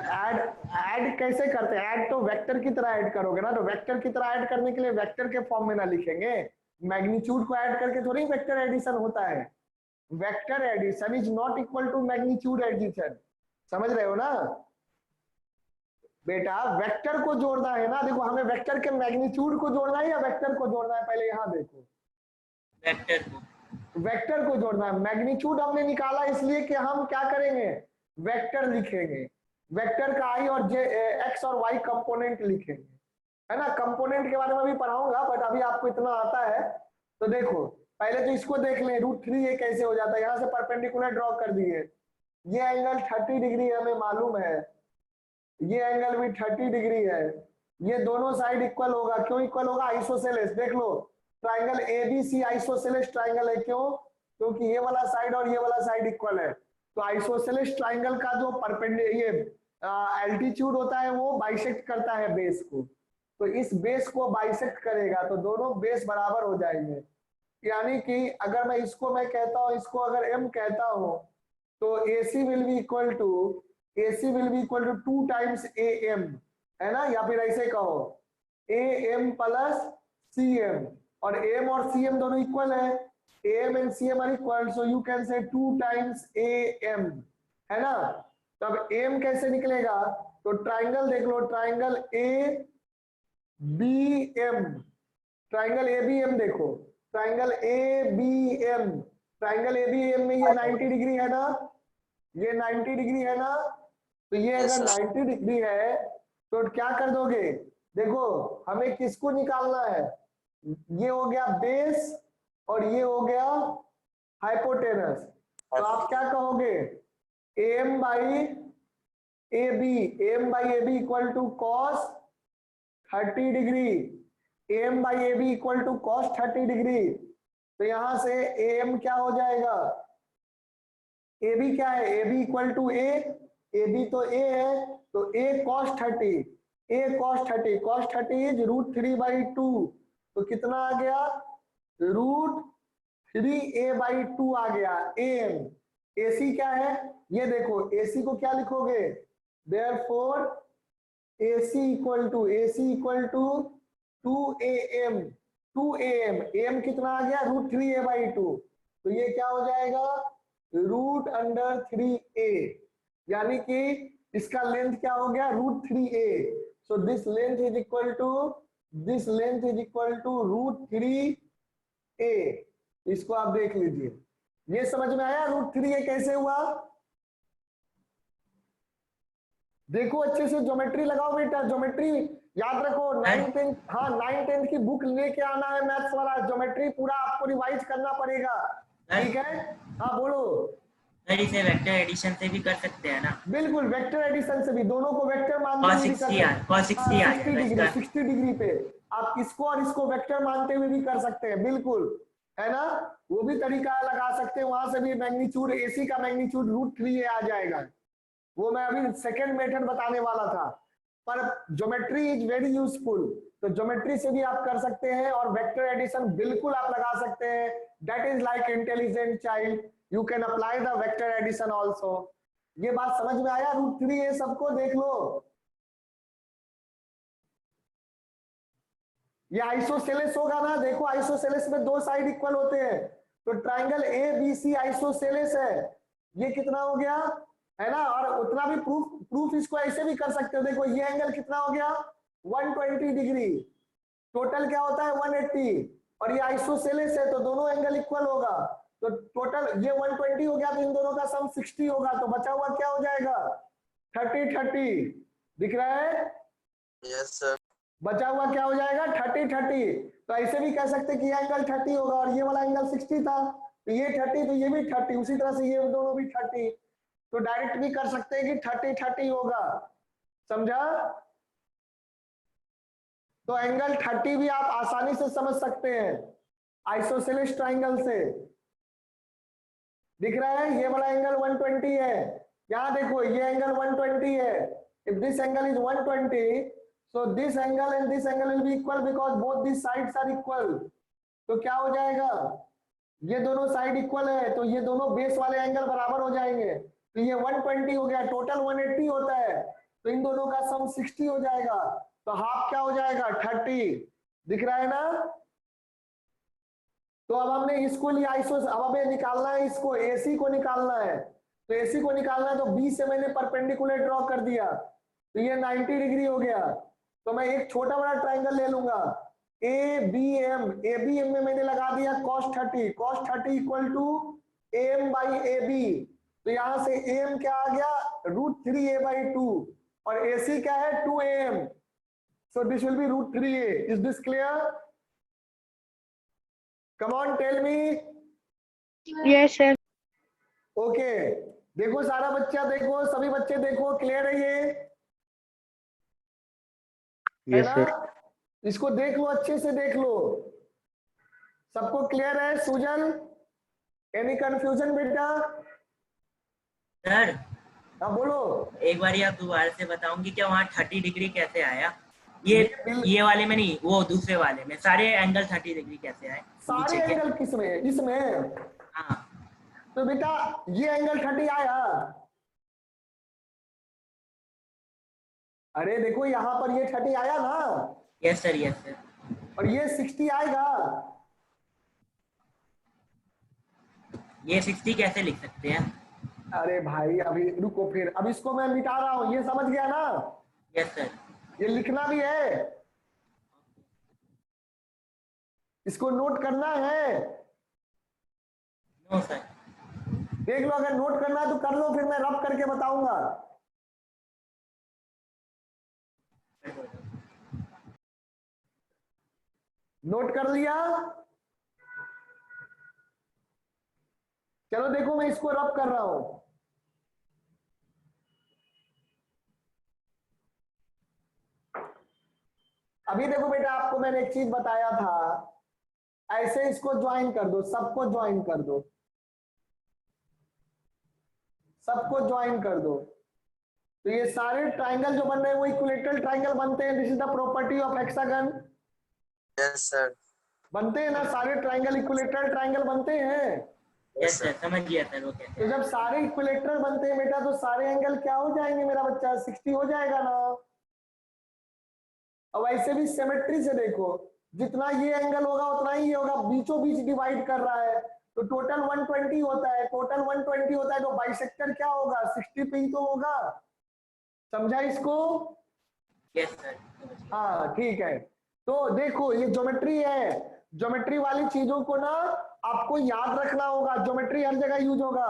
ऐड कैसे करते हैं, ऐड तो वेक्टर की तरह ऐड करोगे ना, तो वेक्टर की तरह ऐड करने के लिए वेक्टर के फॉर्म में ना लिखेंगे, मैग्नीट्यूड को ऐड करके थोड़ी वेक्टर एडिशन होता है। Vector addition is not equal to magnitude addition, समझ रहे हो ना बेटा। वेक्टर को जोड़ना है ना, देखो हमें वेक्टर के मैग्नीट्यूड को जोड़ना है या वेक्टर को जोड़ना है, पहले यहां देखो, वेक्टर को जोड़ना है। मैग्नीट्यूड हमने निकाला इसलिए कि हम क्या करेंगे, वेक्टर लिखेंगे, वेक्टर का आई और जे एक्स और वाई कंपोनेंट लिखेंगे, है ना। कंपोनेंट के बारे में भी पढ़ाऊंगा, बट अभी आपको इतना आता है तो देखो पहले तो इसको देख लें, √3a कैसे हो जाता है। यहाँ से परपेंडिकुलर ड्रॉ कर दिए, ये एंगल 30 डिग्री हमें मालूम है, ये एंगल भी 30 डिग्री है, ये दोनों साइड इक्वल होगा। क्यों इक्वल होगा? आइसोसेलेस। देख लो ट्राइंगल एबीसी आइसोसेलेस ट्राइंगल है। क्यों? क्योंकि ये वाला साइड और ये वाला साइड इक्वल है। तो आइसोसेलेस ट्राइंगल का जो ये एल्टीट्यूड होता है वो बाइसेक्ट करता है बेस को, तो इस बेस को बाइसेक्ट करेगा तो दोनों बेस बराबर हो जाएंगे। यानी कि अगर मैं इसको मैं कहता हूं, इसको अगर m कहता हूं तो AC will be equal to 2 times AM, है ना। या फिर ऐसे कहो AM प्लस CM, और AM और CM दोनों इक्वल है, AM and CM are equal, so you can say 2 times AM, है ना। तो अब AM कैसे निकलेगा? तो ट्राइंगल देख लो, ट्राइंगल ABM, ट्राइंगल ABM देखो, ट्राइंगल ABM, ट्राइंगल ABM में ये 90 डिग्री है ना, ये 90 डिग्री है ना। तो ये अगर 90 डिग्री है तो क्या कर दोगे? देखो हमें किसको निकालना है, ये हो गया बेस और ये हो गया हाइपोटेनस। तो आप क्या कहोगे? AM by AB equal to cos 30 degree, AM by AB equal to cos 30 degree. तो यहां से AM क्या हो जाएगा? AB क्या है? AB equal to A, AB तो A है, तो A cos 30, cos 30 इज √3/2, तो कितना आ गया? √3a/2 आ गया AM। AC क्या है? ये देखो AC को क्या लिखोगे? Therefore AC equal to 2AM, AM कितना आ गया? √3a/2, तो ये क्या हो जाएगा? √3a, यानी कि इसका लेंथ क्या हो गया? √3a। So this length is equal to √3a। इसको आप देख लीजिए, ये समझ में आया √3a कैसे हुआ? देखो अच्छे से ज्योमेट्री लगाओ बेटा, ज्योमेट्री याद रखो। 9th 10th की बुक लेके आना है मैथ्स वाला, ज्योमेट्री पूरा आपको रिवाइज करना पड़ेगा, ठीक है। हाँ बोलो। सर इसे वेक्टर एडिशन से भी कर सकते हैं ना? बिल्कुल, वेक्टर एडिशन से भी, दोनों को वेक्टर मानते cos हुए भी कर 60 सकते हैं। 60 डिग्री पे आप इसको और इसको वेक्टर मानते हुए भी कर सकते हैं, बिल्कुल, है ना। वो भी तरीका लगा सकते हैं, वहां से भी मैग्नीट्यूड AC का मैग्नीट्यूड √3a आ जाएगा। वो मैं अभी सेकेंड मेथड बताने वाला था, पर ज्योमेट्री इज वेरी यूजफुल, तो ज्योमेट्री से भी आप कर सकते हैं और वेक्टर एडिशन बिल्कुल आप लगा सकते हैं। That is like intelligent child, you can apply the vector addition also. ये बात समझ में आया? √3a सबको देख लो। ये आइसोसेलेस होगा ना, देखो आइसोसेलेस में दो साइड इक्वल होते हैं, तो ट्राइंगल ABC आइसोसेलेस है। ये कितना हो गया, है ना। और उतना भी प्रूफ इसको ऐसे भी कर सकते हो। देखो ये एंगल कितना हो गया? 120 डिग्री, टोटल क्या होता है? 180, और ये आइसोसेलेस है तो दोनों एंगल इक्वल होगा, तो टोटल ये 120 हो गया, तो इन दोनों का सम 60 होगा, तो बचा हुआ क्या हो जाएगा? 30 दिख रहा है? Yes sir. बचा हुआ क्या हो जाएगा? 30। तो ऐसे भी कह सकते कि ये एंगल 30 होगा और ये वाला एंगल 60 था, तो ये 30 तो ये भी 30, उसी तरह से ये दोनों भी 30, तो डायरेक्ट भी कर सकते हैं कि 30 होगा, समझा। तो एंगल 30 भी आप आसानी से समझ सकते हैं आइसोसेलेस ट्राइंगल से। दिख रहा है? ये वाला एंगल 120 है, यहां देखो ये एंगल 120 है। If this angle is 120, so this angle and this angle will be equal because both these sides are equal। तो क्या हो जाएगा? ये दोनों साइड इक्वल है, तो ये दोनों बेस वाले एंगल बराबर हो जाएंगे, तो ये 120 हो गया, टोटल 180 होता है, तो इन दोनों का सम 60 हो जाएगा, तो हाफ क्या हो जाएगा? 30। दिख रहा है ना? तो अब हमने इसको लिया अब हमें निकालना है इसको, AC को निकालना है, तो AC को निकालना है तो B से मैंने परपेंडिकुलर ड्रॉ कर दिया, तो ये 90 डिग्री हो गया। तो मैं एक छोटा बड़ा ट्राइंगल ले लूंगा, ABM में मैंने लगा दिया cos 30 equal to AM by AB, तो यहां से AM क्या आ गया, √3a/2 और AC क्या है 2AM, so this will be √3a. Is this clear? Come on, tell me. Yes, sir. Okay. देखो सारा बच्चा देखो, सभी बच्चे देखो, क्लियर है ये, है यस ना? सर। इसको देख लो, अच्छे से देख लो, सबको क्लियर है? सुजन, एनी कंफ्यूजन बेटा? सर हाँ बोलो। एक बार आप दोबारा से बताऊंगी क्या वहाँ 30 डिग्री कैसे आया? ये वाले में नहीं, वो दूसरे वाले में सारे एंगल 30 डिग्री कैसे आए सारे नीचे के? एंगल किसमें? इसमें। हाँ तो बेटा ये एंगल 30 आया, अरे देखो यहाँ पर ये 30 आया ना, यस सर, यस सर। और ये 60 आएगा। ये 60 कैसे लिख सकते हैं? अरे भाई अभी रुको, फिर अब इसको मैं मिटा रहा हूं, ये समझ गया ना? Yes sir. ये लिखना भी है, इसको नोट करना है। No sir. देख लो, अगर नोट करना है तो कर लो, फिर मैं रब करके बताऊंगा। नोट कर लिया? चलो देखो मैं इसको रब कर रहा हूं। अभी देखो बेटा, आपको मैंने एक चीज बताया था, ऐसे इसको ज्वाइन कर दो, सबको ज्वाइन कर दो, सबको ज्वाइन कर दो, तो ये सारे ट्राइंगल जो बन रहे हैं वो इक्विलेटरल ट्राइंगल बनते हैं। This is the property of hexagon. Yes sir. बनते हैं ना सारे ट्राइंगल, इक्विलेटरल ट्राइंगल बनते हैं। यस सर, समझ गया सर वो तो कैसे। जब सारे इक्विलेटरल बनते हैं बेटा, तो सारे एंगल क्या हो जाएंगे मेरा बच्चा? 60 हो जाएगा ना। अब ऐसे भी सिमेट्री से देखो, जितना ये एंगल होगा उतना ही ये होगा, बीचों बीच डिवाइड कर रहा है, तो टोटल 120 होता है। टोटल 120 होता है तो बाइसेक्टर क्या होगा? 60 पे ही तो होगा। समझा इसको? यस सर, समझ गया। हाँ ठीक है। तो देखो ये ज्योमेट्री है, ज्योमेट्री वाली चीजों को ना आपको याद रखना होगा। ज्योमेट्री हर जगह यूज होगा।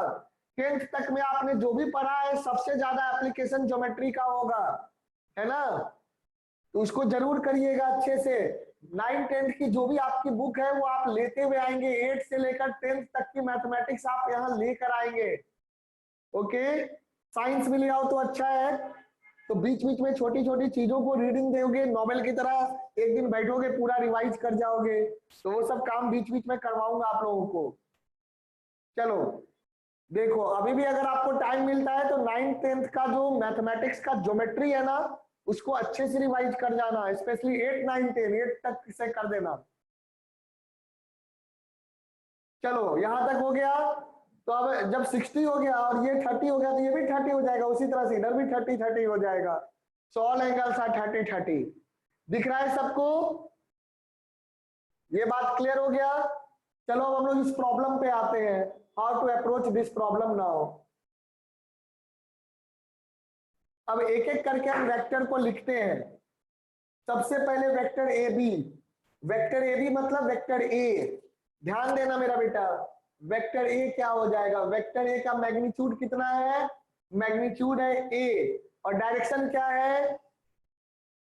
10th तक में आपने जो भी पढ़ा है सबसे ज्यादा एप्लीकेशन ज्योमेट्री का होगा, है ना? तो उसको जरूर करिएगा अच्छे से। 9th 10th की जो भी आपकी बुक है वो आप लेते हुए आएंगे, 8 से लेकर 10th तक की मैथमेटिक्स आप यहाँ लेकर आएंगे। ओके, साइंस भी ले आओ तो अच्छा है। तो बीच बीच में छोटी छोटी चीजों को रीडिंग दोगे, नॉवेल की तरह एक दिन बैठोगे पूरा रिवाइज कर जाओगे, तो वो सब काम बीच बीच में करवाऊंगा आप लोगों को। चलो देखो, अभी भी अगर आपको टाइम मिलता है तो 9th 10th का जो मैथमेटिक्स का ज्योमेट्री है ना, उसको अच्छे से रिवाइज कर जाना, स्पेशली 8 9 10 8 तक से कर देना। चलो यहां तक हो गया। तो अब जब 60 हो गया और ये 30 हो गया तो ये भी 30 हो जाएगा, उसी तरह से इधर भी 30 30 हो जाएगा। So all angles are 30 30। दिख रहा है सबको? ये बात क्लियर हो गया? चलो अब हम लोग इस प्रॉब्लम पे आते हैं, how to approach this problem now. अब एक एक करके हम वेक्टर को लिखते हैं। सबसे पहले vector A B, vector A B मतलब वेक्टर ए। ध्यान देना मेरा बेटा, वेक्टर ए क्या हो जाएगा? वेक्टर ए का मैग्नीट्यूड कितना है? मैग्नीट्यूड है ए, और डायरेक्शन क्या है?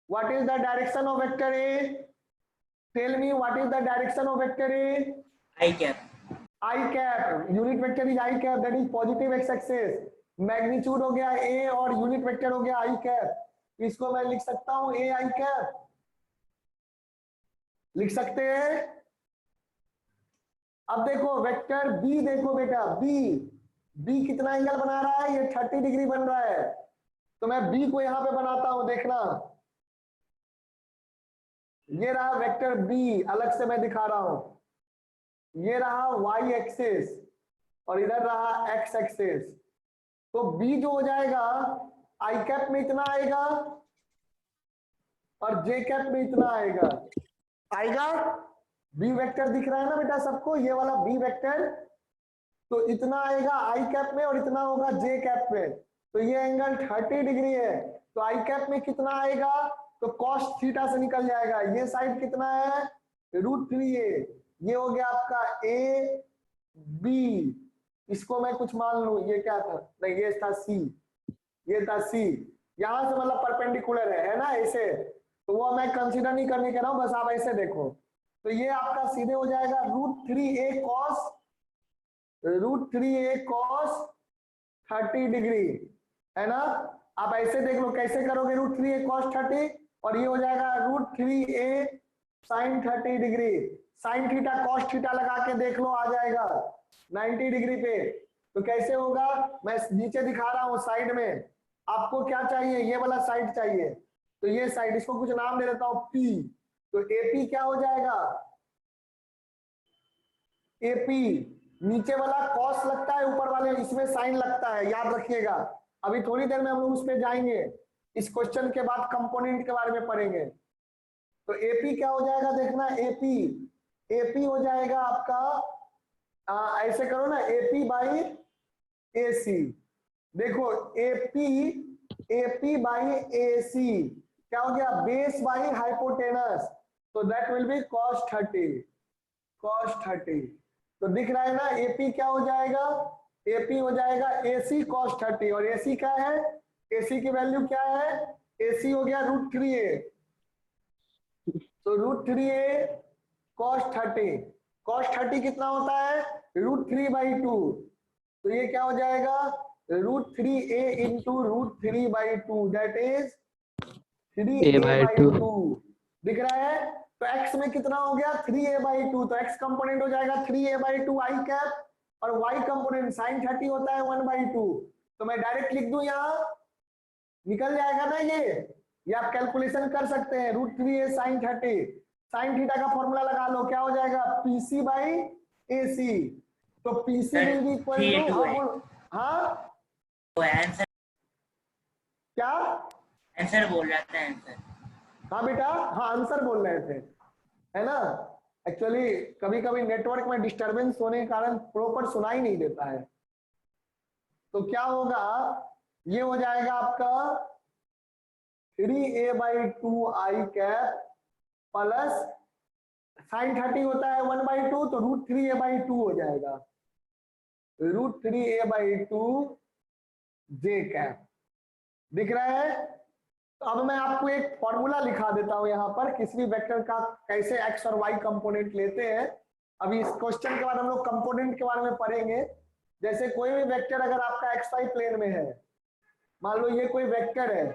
What is the direction of vector A? Tell me what is the direction of vector A? I cap. I cap, unit vector is I cap, that is positive X axis. Magnitude हो गया ए और unit vector हो गया आई cap. इसको मैं लिख सकता हूं ए आई कैप, लिख सकते हैं। अब देखो वेक्टर बी, देखो बेटा बी, बी कितना एंगल बना रहा है? ये 30 डिग्री बन रहा है। तो मैं बी को यहां पे बनाता हूं, देखना ये रहा वेक्टर बी, अलग से मैं दिखा रहा हूं। ये रहा वाई एक्सिस और इधर रहा एक्स एक्सिस। तो बी जो हो जाएगा आई कैप में इतना आएगा और जे कैप में इतना आएगा, आएगा। बी वेक्टर दिख रहा है ना बेटा सबको, ये वाला बी वेक्टर, तो इतना आएगा आई कैप में और इतना होगा जे कैप में। तो ये एंगल 30 डिग्री है, तो आई कैप में कितना आएगा? तो कॉस थीटा से निकल जाएगा। ये साइड कितना है? √3a। ये हो गया आपका ए बी, इसको मैं कुछ मान लूं, ये क्या था, नहीं ये था सी, ये था सी, यहां से मतलब परपेंडिकुलर है ना ऐसे, तो वो मैं कंसीडर नहीं करने कह रहा हूं, बस आप ऐसे देखो। तो ये आपका सीधे हो जाएगा √3a cos 30 डिग्री, है ना। आप ऐसे देख लो कैसे करोगे, √3a cos 30, और ये हो जाएगा √3a sin 30 degree. Sine theta cos theta लगा के देख लो, आ जाएगा 90 डिग्री पे। तो कैसे होगा, मैं नीचे दिखा रहा हूं साइड में, आपको क्या चाहिए, ये वाला साइड चाहिए, तो ये साइड, इसको कुछ नाम दे देता हूं P, तो AP क्या हो जाएगा, AP, नीचे वाला कॉस लगता है, ऊपर वाले इसमें साइन लगता है, याद रखिएगा। अभी थोड़ी देर में हम लोग उस पे जाएंगे, इस क्वेश्चन के बाद कंपोनेंट के बारे में पढ़ेंगे। तो AP क्या हो जाएगा, देखना AP हो जाएगा आपका, ऐसे करो ना, AP बाई AC, देखो AP बाई AC क्या हो गया, बेस बाई हाइपोटेनस, तो दैट विल बी cos 30। तो दिख रहा है ना, AP क्या हो जाएगा, AP हो जाएगा AC cos 30, और AC क्या है, AC की वैल्यू क्या है, AC हो गया √3a, तो √3a cos 30 कितना होता है, √3/2, तो ये क्या हो जाएगा, √3a into √3/2, that is 3a/2, दिख रहा है। तो x में कितना हो गया, 3a/2, तो x कंपोनेंट हो जाएगा 3a/2 आई कैप, और y कंपोनेंट sin 30 होता है 1/2, तो मैं डायरेक्ट लिख दूं, यहाँ निकल जाएगा ना ये आप कैलकुलेशन कर सकते हैं, √3a sin 30, sin थीटा का फॉर्मूला लगा लो, क्या हो जाएगा, PC/AC, तो PC will be equal to, हाँ वो आंसर, क्या, आंसर बोल रहा था, आंसर। हाँ बेटा, हाँ आंसर बोल रहे थे, है ना। एक्चुअली कभी कभी नेटवर्क में डिस्टरबेंस होने के कारण प्रॉपर सुनाई नहीं देता है। तो क्या होगा, ये हो जाएगा आपका 3a/2 आई कैप प्लस sin 30 होता है 1/2, तो √3a/2 हो जाएगा, √3a/2 जे कैप, दिख रहा है। तो अब मैं आपको एक फॉर्मूला लिखा देता हूं यहाँ पर, किसी भी वेक्टर का कैसे x और y कंपोनेंट लेते हैं। अभी इस क्वेश्चन के बाद हम लोग कंपोनेंट के बारे में पढ़ेंगे। जैसे कोई भी वेक्टर अगर आपका xy प्लेन में है, मान लो ये कोई वेक्टर है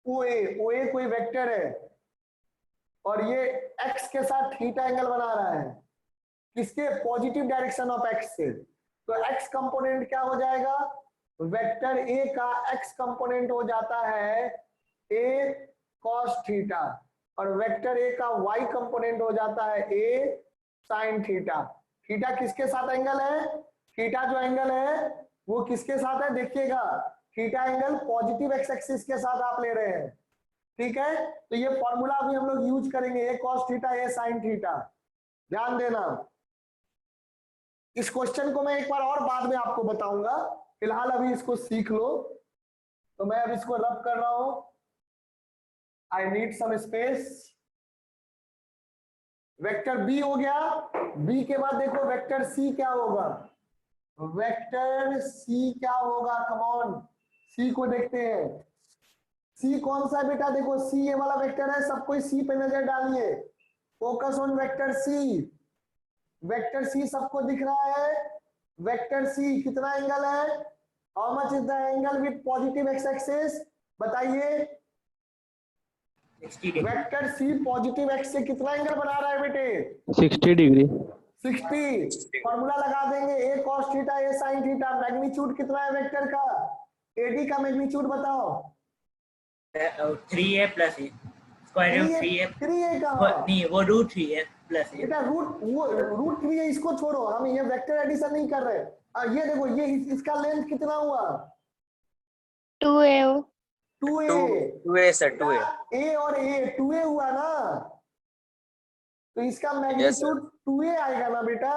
OA कोई वेक्टर है, और ये x के साथ थीटा एंगल बना रहा है, किसके, पॉजिटिव डायरेक्शन ऑफ x से, तो x कंपोनेंट क्या हो जाएगा, वेक्टर A का x कंपोनेंट हो जाता है A cos थीटा, और वेक्टर A का y कंपोनेंट हो जाता है A sin थीटा। थीटा किसके साथ एंगल है, थीटा जो एंगल है वो किसके साथ है, देखिएगा, theta angle positive x axis के साथ आप ले रहे हैं, ठीक है। तो ये फॉर्मूला अभी हम लोग यूज करेंगे, A cos theta A sin theta, ध्यान देना। इस क्वेश्चन को मैं एक बार और बाद में आपको बताऊंगा, फिलहाल अभी इसको सीख लो। तो मैं अब इसको रब कर रहा हूं, I need some space. Vector B हो गया, बी के बाद देखो वेक्टर सी क्या होगा, वेक्टर सी क्या होगा, कम ऑन, सी को देखते हैं। सी कौन सा है बेटा, देखो सी ये वाला वेक्टर है, सब कोई सी पे नजर डालिए, focus on vector C. Vector C सबको दिख रहा है, वेक्टर सी कितना एंगल है, how much is the angle with positive X axis, बताइए। 60 degree. Vector C positive X से कितना एंगल बना रहा है बेटे, 60 डिग्री। 60। फॉर्मूला लगा देंगे, A cos theta A sin theta, magnitude कितना है वेक्टर का, AD का मैग्नीट्यूड बताओ, 3a + a square root 3a 3a का, नहीं, वो √3a + a। बेटा √3 है, इसको छोड़ो, हम ये वेक्टर एडिशन नहीं कर रहे। ये देखो, ये इसका लेंथ कितना हुआ, 2A 2a sir 2a। A और A 2a हुआ ना, तो इसका मैग्नीट्यूड 2a आएगा ना बेटा,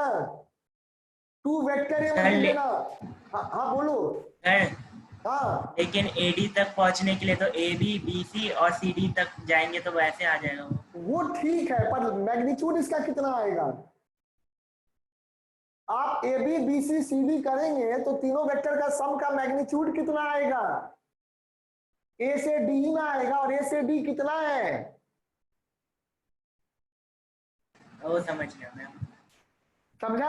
2 वेक्टर है वो देना। हाँ बोलो, सर, हाँ लेकिन AD तक पहुंचने के लिए तो AB BC और CD तक जाएंगे, तो वैसे आ जाएगा वो। वो ठीक है, पर मैग्नीट्यूड इसका कितना आएगा, आप A B B C C D करेंगे तो तीनों वेक्टर का सम का मैग्नीट्यूड कितना आएगा? ए से डी में आएगा, और ए से डी कितना है? वो समझ गया मैं। समझा?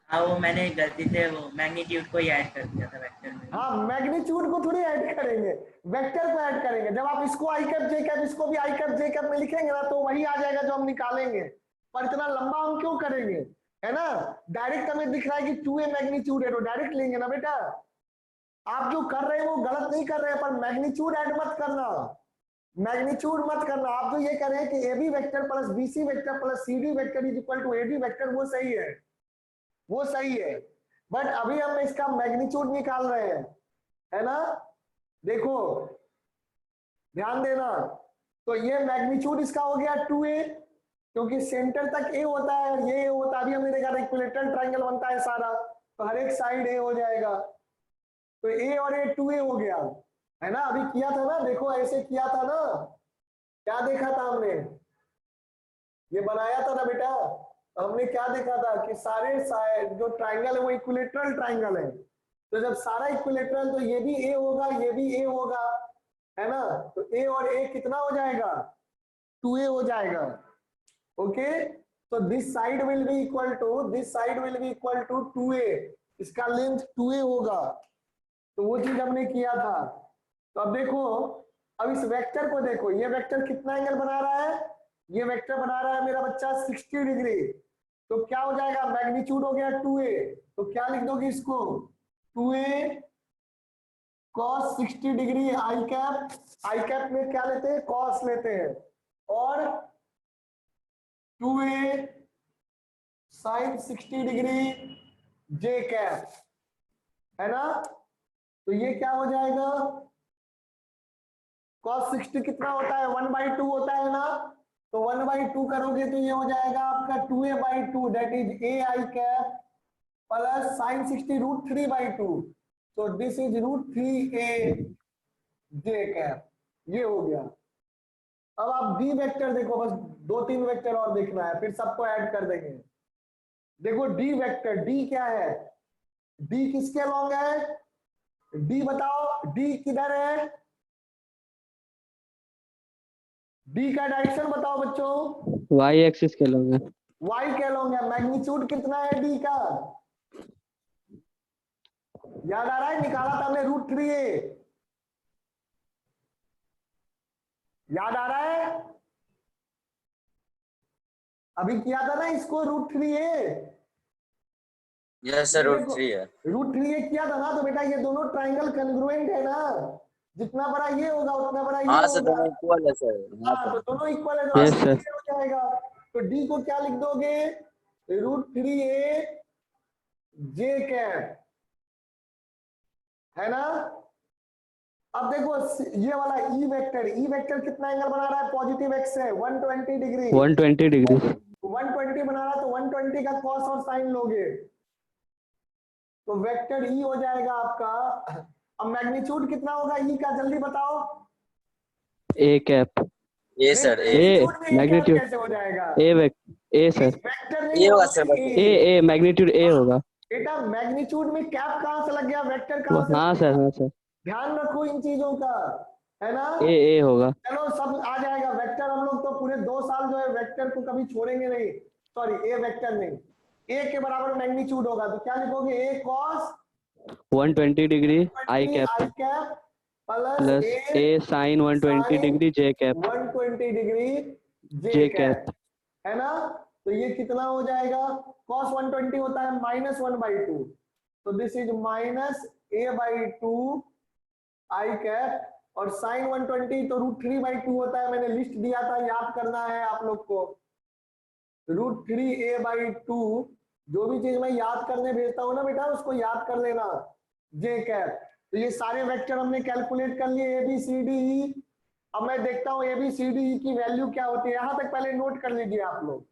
हाँ, वो मैंने गलती से वो मैग्नीट्यूड को ही ऐड कर दिया था वेक्टर में। हाँ, मैग्नीट्यूड को थोड़ी ऐड करेंगे, वेक्टर को ऐड करेंगे। जब आप इसको आई कैप जे कैप, इसको भी आई कैप जे कैप में लिखेंगे ना, तो वही आ जाएगा जो हम निकालेंगे। पर इतना लंबा हम क्यों करेंगे, है ना? डायरेक्ट हमें दिख रहा है कि 2a मैग्नीट्यूड है, तो डायरेक्ट लेंगे ना बेटा। आप जो कर रहे हैं वो गलत नहीं कर रहे हैं, पर मैग्नीट्यूड ऐड मत करना, मैग्नीट्यूड मत करना। आप जो ये कह रहे हैं कि A B vector plus B C vector plus C D vector is equal to A D vector, वो सही है, वो सही है। बट अभी हम इसका मैग्नीट्यूड निकाल रहे हैं, है ना? देखो ध्यान देना, तो ये मैग्नीट्यूड इसका हो गया 2a, क्योंकि सेंटर तक a होता है और ये a होता है। अभी हमने देखा था इक्विलेटरल ट्रायंगल बनता है सारा, तो हर एक साइड a हो जाएगा, तो a और a 2a हो गया, है ना? अभी किया था ना, देखो ऐसे किया था ना, क्या देखा था हमने? ये बनाया था ना बेटा, हमने क्या देखा था कि सारे साइड जो ट्रायंगल है वो इक्विलेटरल ट्रायंगल है। तो जब सारा इक्विलेटरल, तो ये भी a होगा, ये भी a होगा, है ना? तो a और a कितना हो जाएगा? 2a हो जाएगा। ओके, तो this side will be equal to, this side will be equal to 2a, इसका लेंथ 2a होगा। तो वो चीज हमने किया था। तो अब देखो, अब इस वेक्टर को देखो, ये वेक्टर कितना एंगल बना रहा है? ये वेक्टर बना रहा है मेरा बच्चा 60 डिग्री। तो क्या हो जाएगा? मैग्नीट्यूड हो गया 2a, तो क्या लिख दोगे इसको? 2a cos 60 degree i cap, I cap में क्या लेते हैं? cos लेते हैं, और 2a sin 60 degree j cap, है ना? तो ये क्या हो जाएगा? cos 60 कितना होता है? 1/2 होता है ना? तो 1/2 करोगे तो ये हो जाएगा आपका 2a/2, that is a I cap plus sin 60 √3/2, तो this is √3a j cap. ये हो गया। अब आप डी वेक्टर देखो, बस 2-3 वेक्टर और देखना है, फिर सबको ऐड कर देंगे। देखो डी वेक्टर, डी क्या है? डी किसके अलोंग है? डी बताओ, डी किधर है? डी का डायरेक्शन बताओ बच्चों। y एक्सिस के लोग हैं। वाई के अलोंग है। मैग्नीट्यूड कितना है डी का? याद आ रहा है? निकाला था हमने √3a, याद आ रहा है? अभी किया था ना इसको √3a। यस सर, √3 है। √3a किया था ना, तो बेटा ये दोनों ट्राइंगल कन्ग्रुएंट है ना, जितना बड़ा ये होगा उतना बड़ा ये हाँ सर, होगा। दोनों इक्वल है सर। हाँ, तो दोनों इक्वल है, तो Yes, sir. हो जाएगा। तो डी को क्या लिख दोगे? √3a j कैप, है ना? अब देखो ये वाला ई वेक्टर, ई वेक्टर कितना एंगल बना रहा है? पॉजिटिव एक्स है 120 डिग्री, 120 डिग्री। 120 बना रहा है, तो 120 का कॉस और साइन लोगे, तो वेक्टर ई हो जाएगा आपका। अब मैग्नीट्यूड कितना होगा ई का? जल्दी बताओ। a cap. A sir, A magnitude कैसे हो जाएगा? a sir. वेक्टर ये नहीं होगा होगा, सर, a मैग्नीट्यूड a होगा। बेटा मैग्नीट्यूड में कैप कहां से लग गया? वेक्टर कहां से? हाँ सर, हाँ सर। ध्यान रखो इन चीजों का, है ना? a होगा। चलो सब आ जाएगा। वेक्टर हम लोग तो पूरे 2 साल जो है वेक्टर को कभी छोड़ेंगे नहीं। सॉरी, ए वेक्टर नहीं, ए के बराबर मैग्नीट्यूड होगा, तो क्या लिखोगे? A cos 120 degree i cap plus a sin 120 degree j cap 120 degree j j cap, cap, है ना? तो ये कितना हो जाएगा? cos 120 होता है -1/2, तो this is -a/2 I cap, और sin 120 तो √3/2 होता है। मैंने लिस्ट दिया था, याद करना है आप लोग को। √3a/2, जो भी चीज मैं याद करने भेजता हूँ ना बेटा, उसको याद कर लेना, j कैप। तो ये सारे वेक्टर हमने कैलकुलेट कर लिए, ए बी सी डी ई। अब मैं देखता हूँ ए बी सी डी ई की वैल्यू क्या होती है। यहां तक पहले नोट कर लीजिए आप लोग,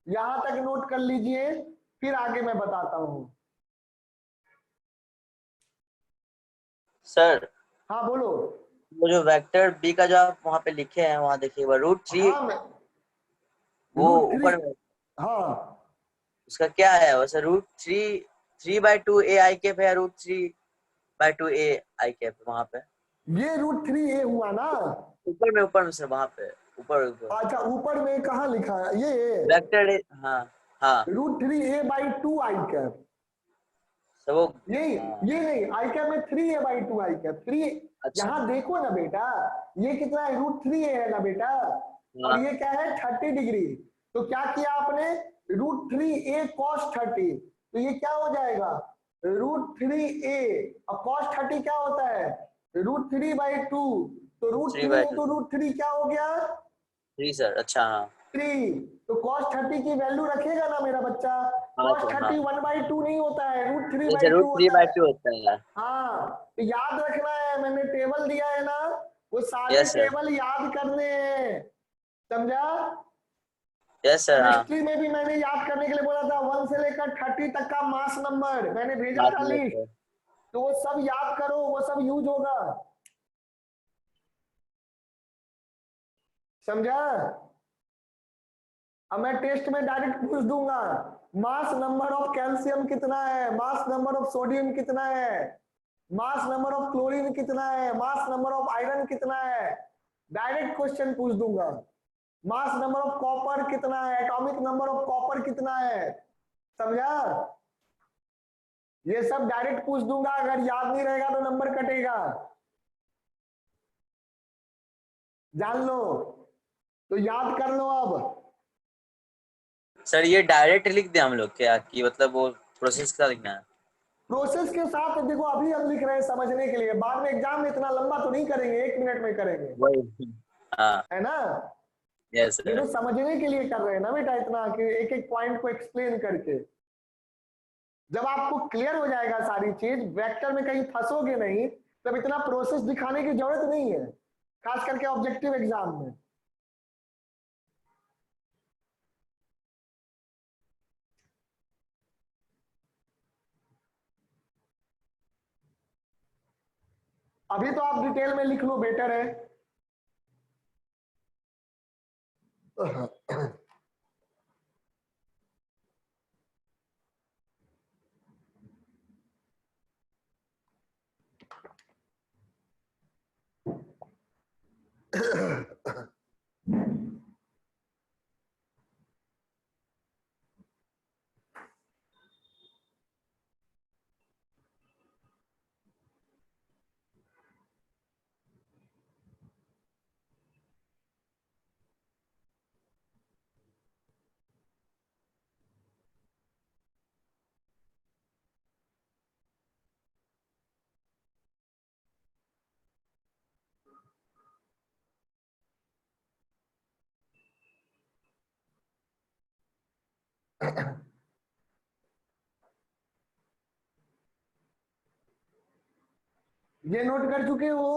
यहां तक नोट कर लीजिए, फिर आगे मैं बताता हूँ। सर, हाँ बोलो। वो जो वेक्टर बी का जो आप वहाँ पे लिखे हैं, वहाँ देखिए √3, हाँ, वो √3, ऊपर में, हाँ उसका क्या है वैसे? √3 आई कैप है या √3/2 आई कैप वहां पे? ये √3a हुआ ना। ऊपर में सर, वहां पे ऊपर। अच्छा ऊपर में कहाँ लिखा है ये? वेक्टर, हाँ हाँ √3a/2 आई कैप। सर वो। यही हाँ, ये नहीं, आई कैप में 3a/2 आई कैप 3। अच्छा यहाँ देखो ना बेटा, ये कितना है? √3a है ना बेटा, और हाँ ये क्या है? 30 डिग्री। तो क्या किया आपने? √3a cos 30, तो ये क्या हो जाएगा? √3a, और cos 30 क्या होता है? √3/2, तो √3 3/2 इंटू √3 क्या हो गया? 3 सर। अच्छा हाँ 3। तो cos 30 की वैल्यू रखेगा ना मेरा बच्चा? हाँ cos सर। हाँ 30 1/2 नहीं होता है, जैसे √3/2 होता है। √3/2 होता है। हाँ, तो याद रखना है, मैंने टेबल दिया है ना, वो सारे यस सर। टेबल याद करने हैं, समझा? Yes sir. हाँ केमिस्ट्री में भी मैंने याद करने के लिए बोला था, 1 से लेकर 30 तक का मास नंबर मैंने भेजा बात था में लिस्ट, सर। तो वो सब याद करो, वो सब यूज होगा, समझा? अब मैं टेस्ट में डायरेक्ट पूछ दूंगा, मास नंबर ऑफ कैल्शियम कितना है, मास नंबर ऑफ सोडियम कितना है, मास नंबर ऑफ क्लोरीन कितना है, मास नंबर ऑफ आयरन कितना है, डायरेक्ट क्वेश्चन पूछ दूंगा। मास नंबर ऑफ कॉपर कितना है, एटॉमिक नंबर ऑफ कॉपर कितना है, समझा? ये सब डायरेक्ट पूछ दूंगा, अगर याद नहीं रहेगा तो नंबर कटेगा, जान लो, तो याद कर लो अब। सर ये डायरेक्ट लिख दे हम लोग क्या, कि मतलब वो प्रोसेस का लिखना है? प्रोसेस के साथ देखो, अभी हम लिख रहे हैं समझने के लिए, बाद में एग्जाम में इतना लंबा तो नहीं करेंगे, 1 मिनट में करेंगे, वही। हाँ है ना? यस ये सर। तो समझने के लिए कर रहे हैं ना बेटा, इतना कि एक एक पॉइंट को एक्सप्लेन करके। जब आपको क्लियर हो जाएगा सारी चीज, वेक्टर में कहीं फंसोगे नहीं, तब इतना प्रोसेस दिखाने की जरूरत नहीं है, खास करके ऑब्जेक्टिव एग्जाम में। अभी तो आप डिटेल में लिख लो, बेटर है। ये नोट कर चुके हो?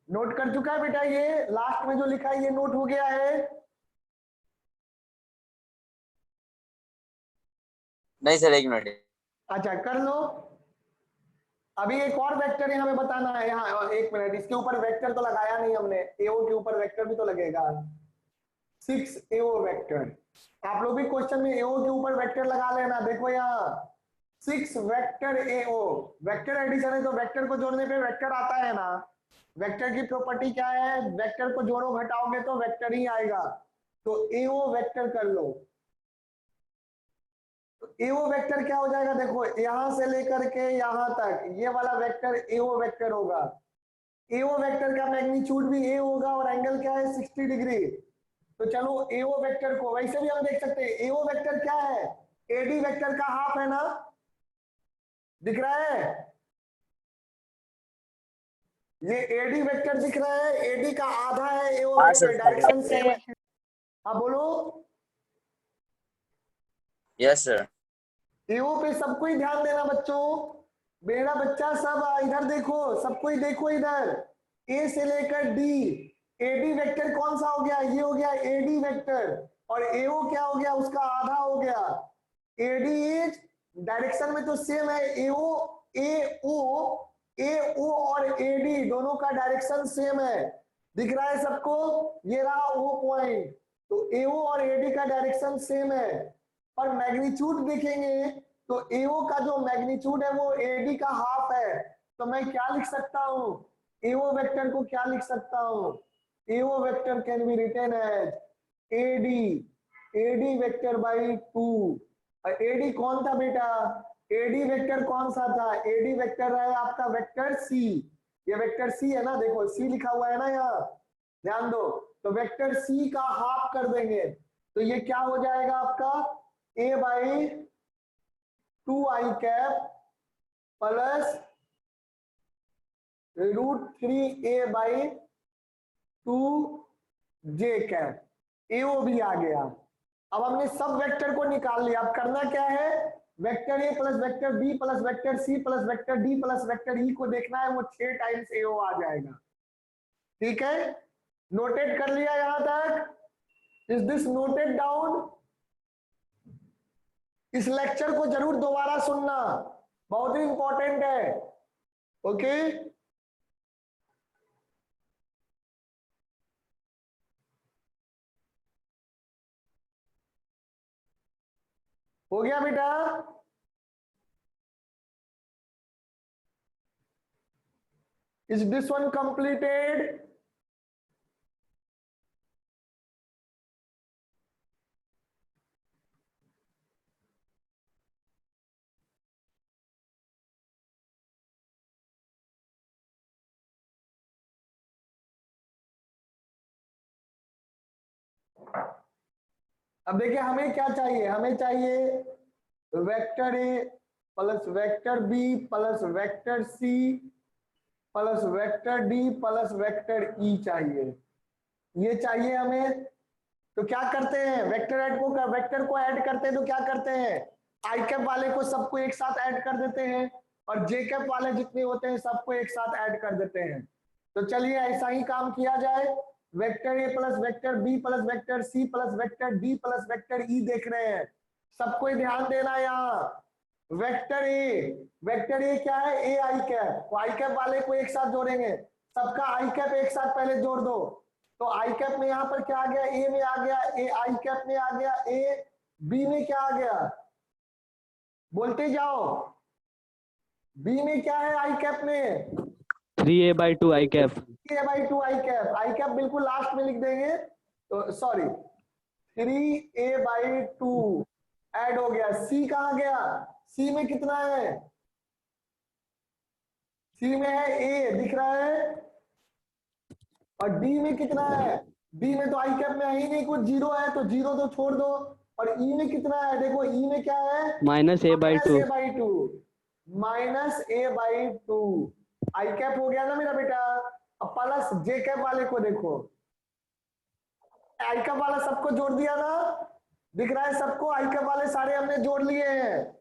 नोट कर चुका है बेटा? ये लास्ट में जो लिखा है ये नोट हो गया है? नहीं सर, 1 मिनट। अच्छा कर लो। अभी एक और वेक्टर यहाँ पे बताना है, यहाँ 1 मिनट, इसके ऊपर वेक्टर तो लगाया नहीं हमने, एओ के ऊपर वेक्टर भी तो लगेगा, 6 एओ वेक्टर। आप लोग भी क्वेश्चन में एओ के ऊपर वेक्टर लगा लेना, देखो यहाँ 6 वेक्टर एओ, वेक्टर एडिशन है तो वेक्टर को जोड़ने पे वेक्टर आता है ना। वेक्टर की प्रॉपर्टी क्या है? वेक्टर को जोड़ो घटाओगे तो वेक्टर ही आएगा, तो एओ वेक्टर कर लो। एओ वेक्टर क्या हो जाएगा? देखो यहां से लेकर के यहां तक ये वाला वेक्टर एओ वेक्टर होगा। एओ वेक्टर का मैग्नीट्यूड भी ए होगा और एंगल क्या है? 60 डिग्री। तो चलो एओ वेक्टर को वैसे भी हम देख सकते हैं, एओ वेक्टर क्या है? एडी वेक्टर का हाफ है ना, दिख रहा है? ये एडी वेक्टर दिख रहा है, एडी का आधा है एओ हाँ वेक्टर, सर। डायरेक्शन सेम है। हाँ बोलो। Yes sir. एओ पे सबको ही ध्यान देना बच्चों, मेरा बच्चा सब इधर देखो, सबको ही देखो इधर, ए से लेकर डी। एडी वेक्टर कौन सा हो गया? ये हो गया एडी वेक्टर, और एओ क्या हो गया? उसका आधा हो गया। एडी इज डायरेक्शन में तो सेम है, एओ एओ और एडी दोनों का डायरेक्शन सेम है, दिख रहा है सबको? ये रहा ओ पॉइंट, तो AO और AD का डायरेक्शन सेम है, पर मैग्नीट्यूड देखेंगे तो AO का जो मैग्नीट्यूड है वो AD का हाफ है। तो मैं क्या लिख सकता हूं, AO वेक्टर को क्या लिख सकता हूं, AO vector can be written as AD vector by 2। AD कौन था बेटा, AD वेक्टर कौन सा था, AD वेक्टर है आपका वेक्टर C। ये वेक्टर C है ना, देखो C लिखा हुआ है ना यहाँ, ध्यान दो। तो वेक्टर C का हाफ कर देंगे तो ये क्या हो जाएगा आपका A by 2i cap plus √3a by 2j cap. AO भी आ गया। अब हमने सब वेक्टर को निकाल लिया। अब करना क्या है, vector A plus vector B plus vector C plus vector D plus vector E को देखना है, वो 6 टाइम्स AO आ जाएगा। ठीक है, नोटेड कर लिया यहां तक, इज दिस नोटेड डाउन। इस लेक्चर को जरूर दोबारा सुनना, बहुत ही इंपॉर्टेंट है। ओके, हो गया बेटा। Is this one completed? अब देखिए हमें क्या चाहिए, हमें चाहिए vector A plus vector B plus vector C plus vector D plus vector E चाहिए, ये चाहिए हमें। तो क्या करते हैं, वेक्टर को ऐड करते हैं तो क्या करते हैं, आई कैप वाले को सबको एक साथ ऐड कर देते हैं और जे कैप वाले जितने होते हैं सबको एक साथ ऐड कर देते हैं। तो चलिए ऐसा ही काम किया जाए। Vector A plus vector B plus vector C plus vector D plus vector E देख रहे हैं, सबको ध्यान देना। यहाँ वेक्टर ए क्या है, ए आई कैप, आई कैप वाले को एक साथ जोड़ेंगे, सबका आई कैप एक साथ पहले जोड़ दो। तो आई कैप में यहाँ पर क्या आ गया, ए में आ गया, ए आई कैप में आ गया, ए बी में क्या आ गया, बोलते जाओ, बी में क्या है आई कैप में, 3a by 2 i cap। 3a/2 I cap बिल्कुल लास्ट में लिख देंगे। तो सॉरी 3a/2 ऐड हो गया। सी कहाँ गया, सी में कितना है, सी में है ए दिख रहा है, और डी में कितना है, डी में तो आई कैप में है ही नहीं, कुछ जीरो है तो जीरो तो छोड़ दो। और ई में कितना है, देखो ई में क्या है, -a/2। -a/2 आई कैप हो गया ना मेरा बेटा। अब प्लस जे कैप वाले को देखो, आई कैप वाला सबको जोड़ दिया ना, दिख रहा है सबको, आई कैप वाले सारे हमने जोड़ लिए हैं।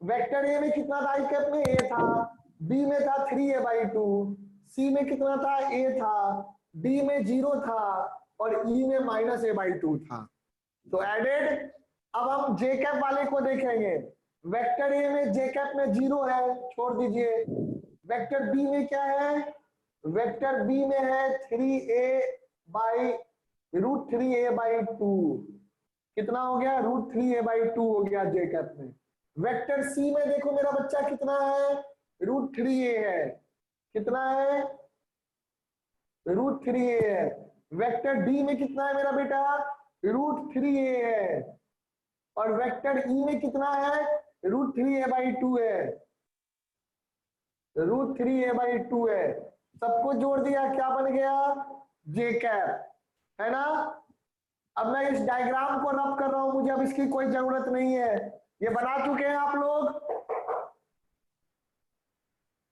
वेक्टर ए में कितना था आई कैप में, ए था, बी में था 3a/2, सी में कितना था, ए था, डी में 0 था, और ई में -a/2 था। तो एडेड। अब हम जे कैप वाले को देखेंगे, वेक्टर ए में जे कैप में 0 है, छोड़ दीजिए। वेक्टर बी में क्या है, वेक्टर बी में है 3a/√3a/2, कितना हो गया, √3a/2 हो गया जे कैप में। वेक्टर सी में देखो मेरा बच्चा कितना है, √3a है, कितना है, √3a है। वेक्टर डी में कितना है मेरा बेटा, √3a है, और वेक्टर ई में कितना है, √3a/2 है, √3a/2 है। सबको जोड़ दिया, क्या बन गया, जे कैप, है ना। अब मैं इस डायग्राम को रब कर रहा हूं, मुझे अब इसकी कोई जरूरत नहीं है, ये बना चुके हैं आप लोग,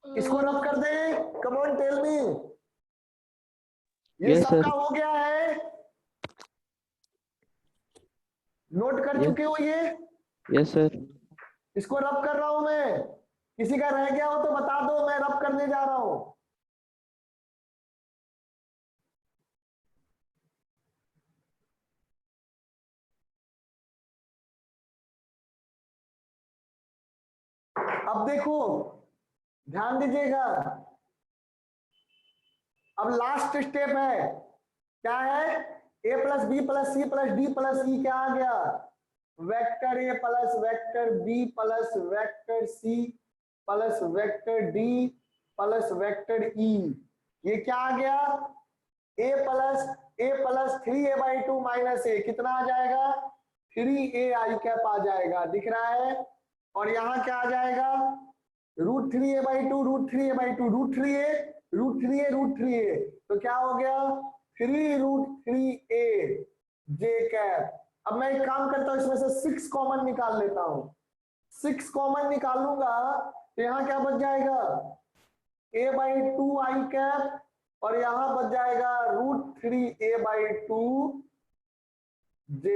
इसको रब कर दें, कम ऑन टेल मी, ये Yes, sir. सबका हो गया है, नोट कर Yes. चुके हो ये, Yes, sir। इसको रब कर रहा हूं मैं, किसी का रह गया हो तो बता दो, मैं रब करने जा रहा हूं। अब देखो ध्यान दीजिएगा, अब लास्ट स्टेप है, क्या है, a plus B plus c plus d plus e क्या आ गया, वेक्टर ए plus vector B plus vector सी plus vector d plus vector e, ये क्या आ गया, ए प्लस 3a/2 माइनस ए, कितना आ जाएगा 3a(i) आ जाएगा, दिख रहा है। और यहाँ क्या आ जाएगा, √3a/2 √3a/2 √3a, तो क्या हो गया 3√3a j। अब मैं एक काम करता हूं, इसमें से 6 कॉमन निकाल लेता हूं, 6 कॉमन निकालूंगा तो यहाँ क्या बच जाएगा a/2 और यहाँ बच जाएगा √3a/2 j।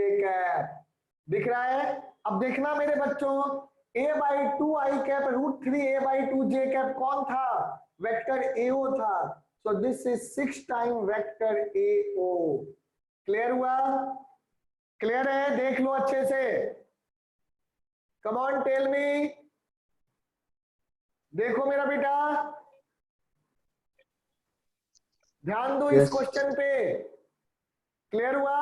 दिख रहा है। अब देखना मेरे बच्चों, a/2 √3a/2 j कौन था, वेक्टर AO था, so this is 6 time vector AO। Clear हुआ, क्लियर है, देख लो अच्छे से, कम ऑन टेल मी, देखो मेरा बेटा, ध्यान दो इस Yes. क्वेश्चन पे। क्लियर हुआ,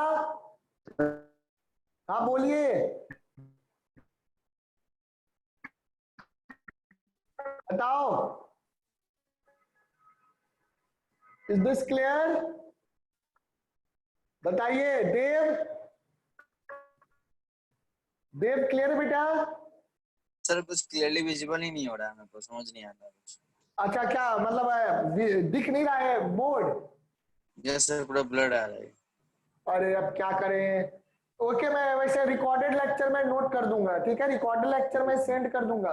हाँ बोलिए, बताओ, इज दिस क्लियर, बताइए देव क्लियर बेटा। सर कुछ क्लियरली विजिबल ही नहीं हो रहा है, मेरे को समझ नहीं आ रहा कुछ। अच्छा, क्या मतलब है, दिख नहीं रहा है बोर्ड? यस सर, पूरा ब्लड आ रहा है। अरे अब क्या करें, ओके मैं वैसे रिकॉर्डेड लेक्चर में नोट कर दूंगा, ठीक है, रिकॉर्डेड लेक्चर में सेंड कर दूंगा,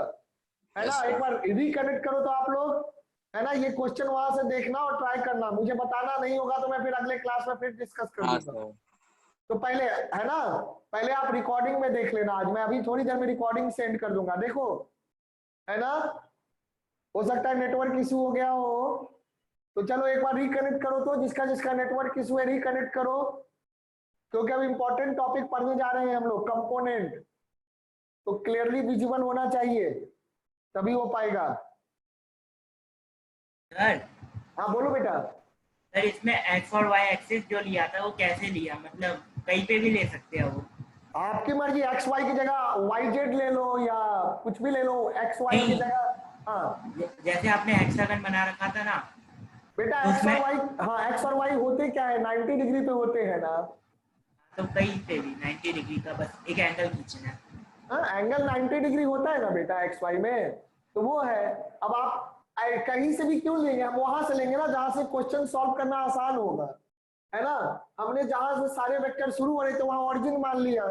है ना। Yes, sir. एक बार रिकनेक्ट करो तो आप लोग, है ना, ये क्वेश्चन वहां से देखना और ट्राई करना, मुझे बताना, नहीं होगा तो मैं फिर अगले क्लास में फिर डिस्कस कर हाँ दूंगा। सर। तो पहले, है ना, पहले आप रिकॉर्डिंग में देख लेना, आज मैं अभी थोड़ी देर में रिकॉर्डिंग सेंड कर दूंगा, देखो, है ना। हो सकता है नेटवर्क इशू हो गया हो, तो चलो एक बार रिकनेक्ट करो, तो जिसका जिसका नेटवर्क इशू है रिकनेक्ट करो, क्योंकि अब इंपॉर्टेंट टॉपिक पढ़ने जा रहे हैं हम लोग, कंपोनेंट, तो क्लियरली विजिबल होना चाहिए, तभी हो पाएगा। सर हाँ बोलो बेटा। सर इसमें एक्स और वाई एक्सिस जो लिया था वो कैसे लिया, मतलब कहीं पे भी ले सकते हैं वो? आपकी मर्जी, एक्स वाई की जगह वाई जेड ले लो या कुछ भी ले लो, एक्स वाई की नहीं। जगह, हाँ जैसे आपने हेक्सागन बना रखा था ना, बेटा, तो एक्स और उसमें वाई, हाँ एक्स और वाई होते क्या है, 90 डिग्री पे होते हैं ना। तो कहीं पे भी 90 डिग्री का बस एक एंगल खींचना है। हाँ एंगल 90 डिग्री होता है ना बेटा एक्स वाई में, तो वो है। अब आप कहीं से भी क्यों लेंगे, हम वहां से लेंगे ना जहां से क्वेश्चन सॉल्व करना आसान होगा, है ना। हमने जहां से सारे वेक्टर शुरू हो रहे थे वहां ओरिजिन मान लिया,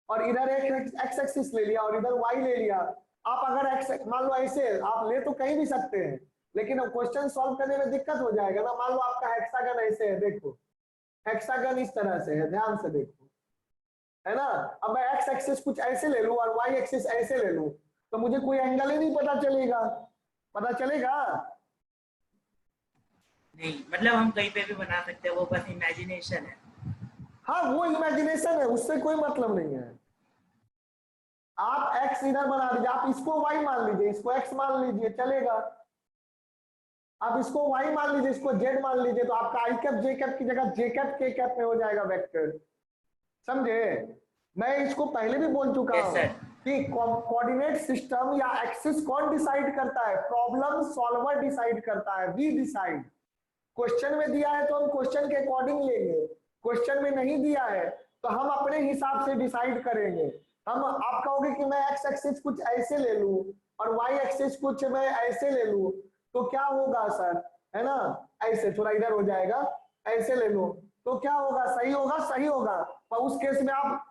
और इधर एक एक्स एक्सिस ले लिया और इधर वाई ले लिया। आप अगर एक्स मान लो, ऐसे आप ले तो कहीं भी सकते हैं, लेकिन अब क्वेश्चन सॉल्व करने में दिक्कत हो जाएगा ना। मान लो आपका हेक्सागन ऐसे है, देखो हेक्सागन इस तरह से है, ध्यान से देखो, है ना। अब मैं एक्स एक्सिस कुछ ऐसे ले लूं और वाई एक्सिस ऐसे ले लूं, तो मुझे कोई एंगल ही नहीं पता चलेगा, पता चलेगा? नहीं, मतलब हम कहीं पे भी बना सकते हैं, वो बस इमेजिनेशन है। हाँ वो इमेजिनेशन है, उससे कोई मतलब नहीं है। आप एक्स इधर बना दीजिए, आप इसको वाई मान लीजिए, इसको एक्स मान लीजिए, चलेगा। आप इसको वाई मान लीजिए, इसको जेड मान लीजिए, तो आपका आई कैप जे कैप की जगह जे कैप के कैप में हो जाएगा वेक्टर, समझे। मैं इसको पहले भी बोल चुका Yes, हूं sir. कि कोऑर्डिनेट सिस्टम या एक्सिस कौन डिसाइड करता है, प्रॉब्लम सॉल्वर डिसाइड करता है, वी डिसाइड। क्वेश्चन में दिया है तो हम क्वेश्चन के अकॉर्डिंग लेंगे, क्वेश्चन में नहीं दिया है तो हम अपने हिसाब से डिसाइड करेंगे। हम, आप कहोगे कि मैं एक्स एक्सिस कुछ ऐसे ले लूं और वाई एक्सिस कुछ मैं ऐसे ले लूं, तो क्या होगा सर, है ना, ऐसे थोड़ा इधर हो जाएगा, ऐसे ले लो तो क्या होगा, सही होगा, सही होगा। पर उस केस में आप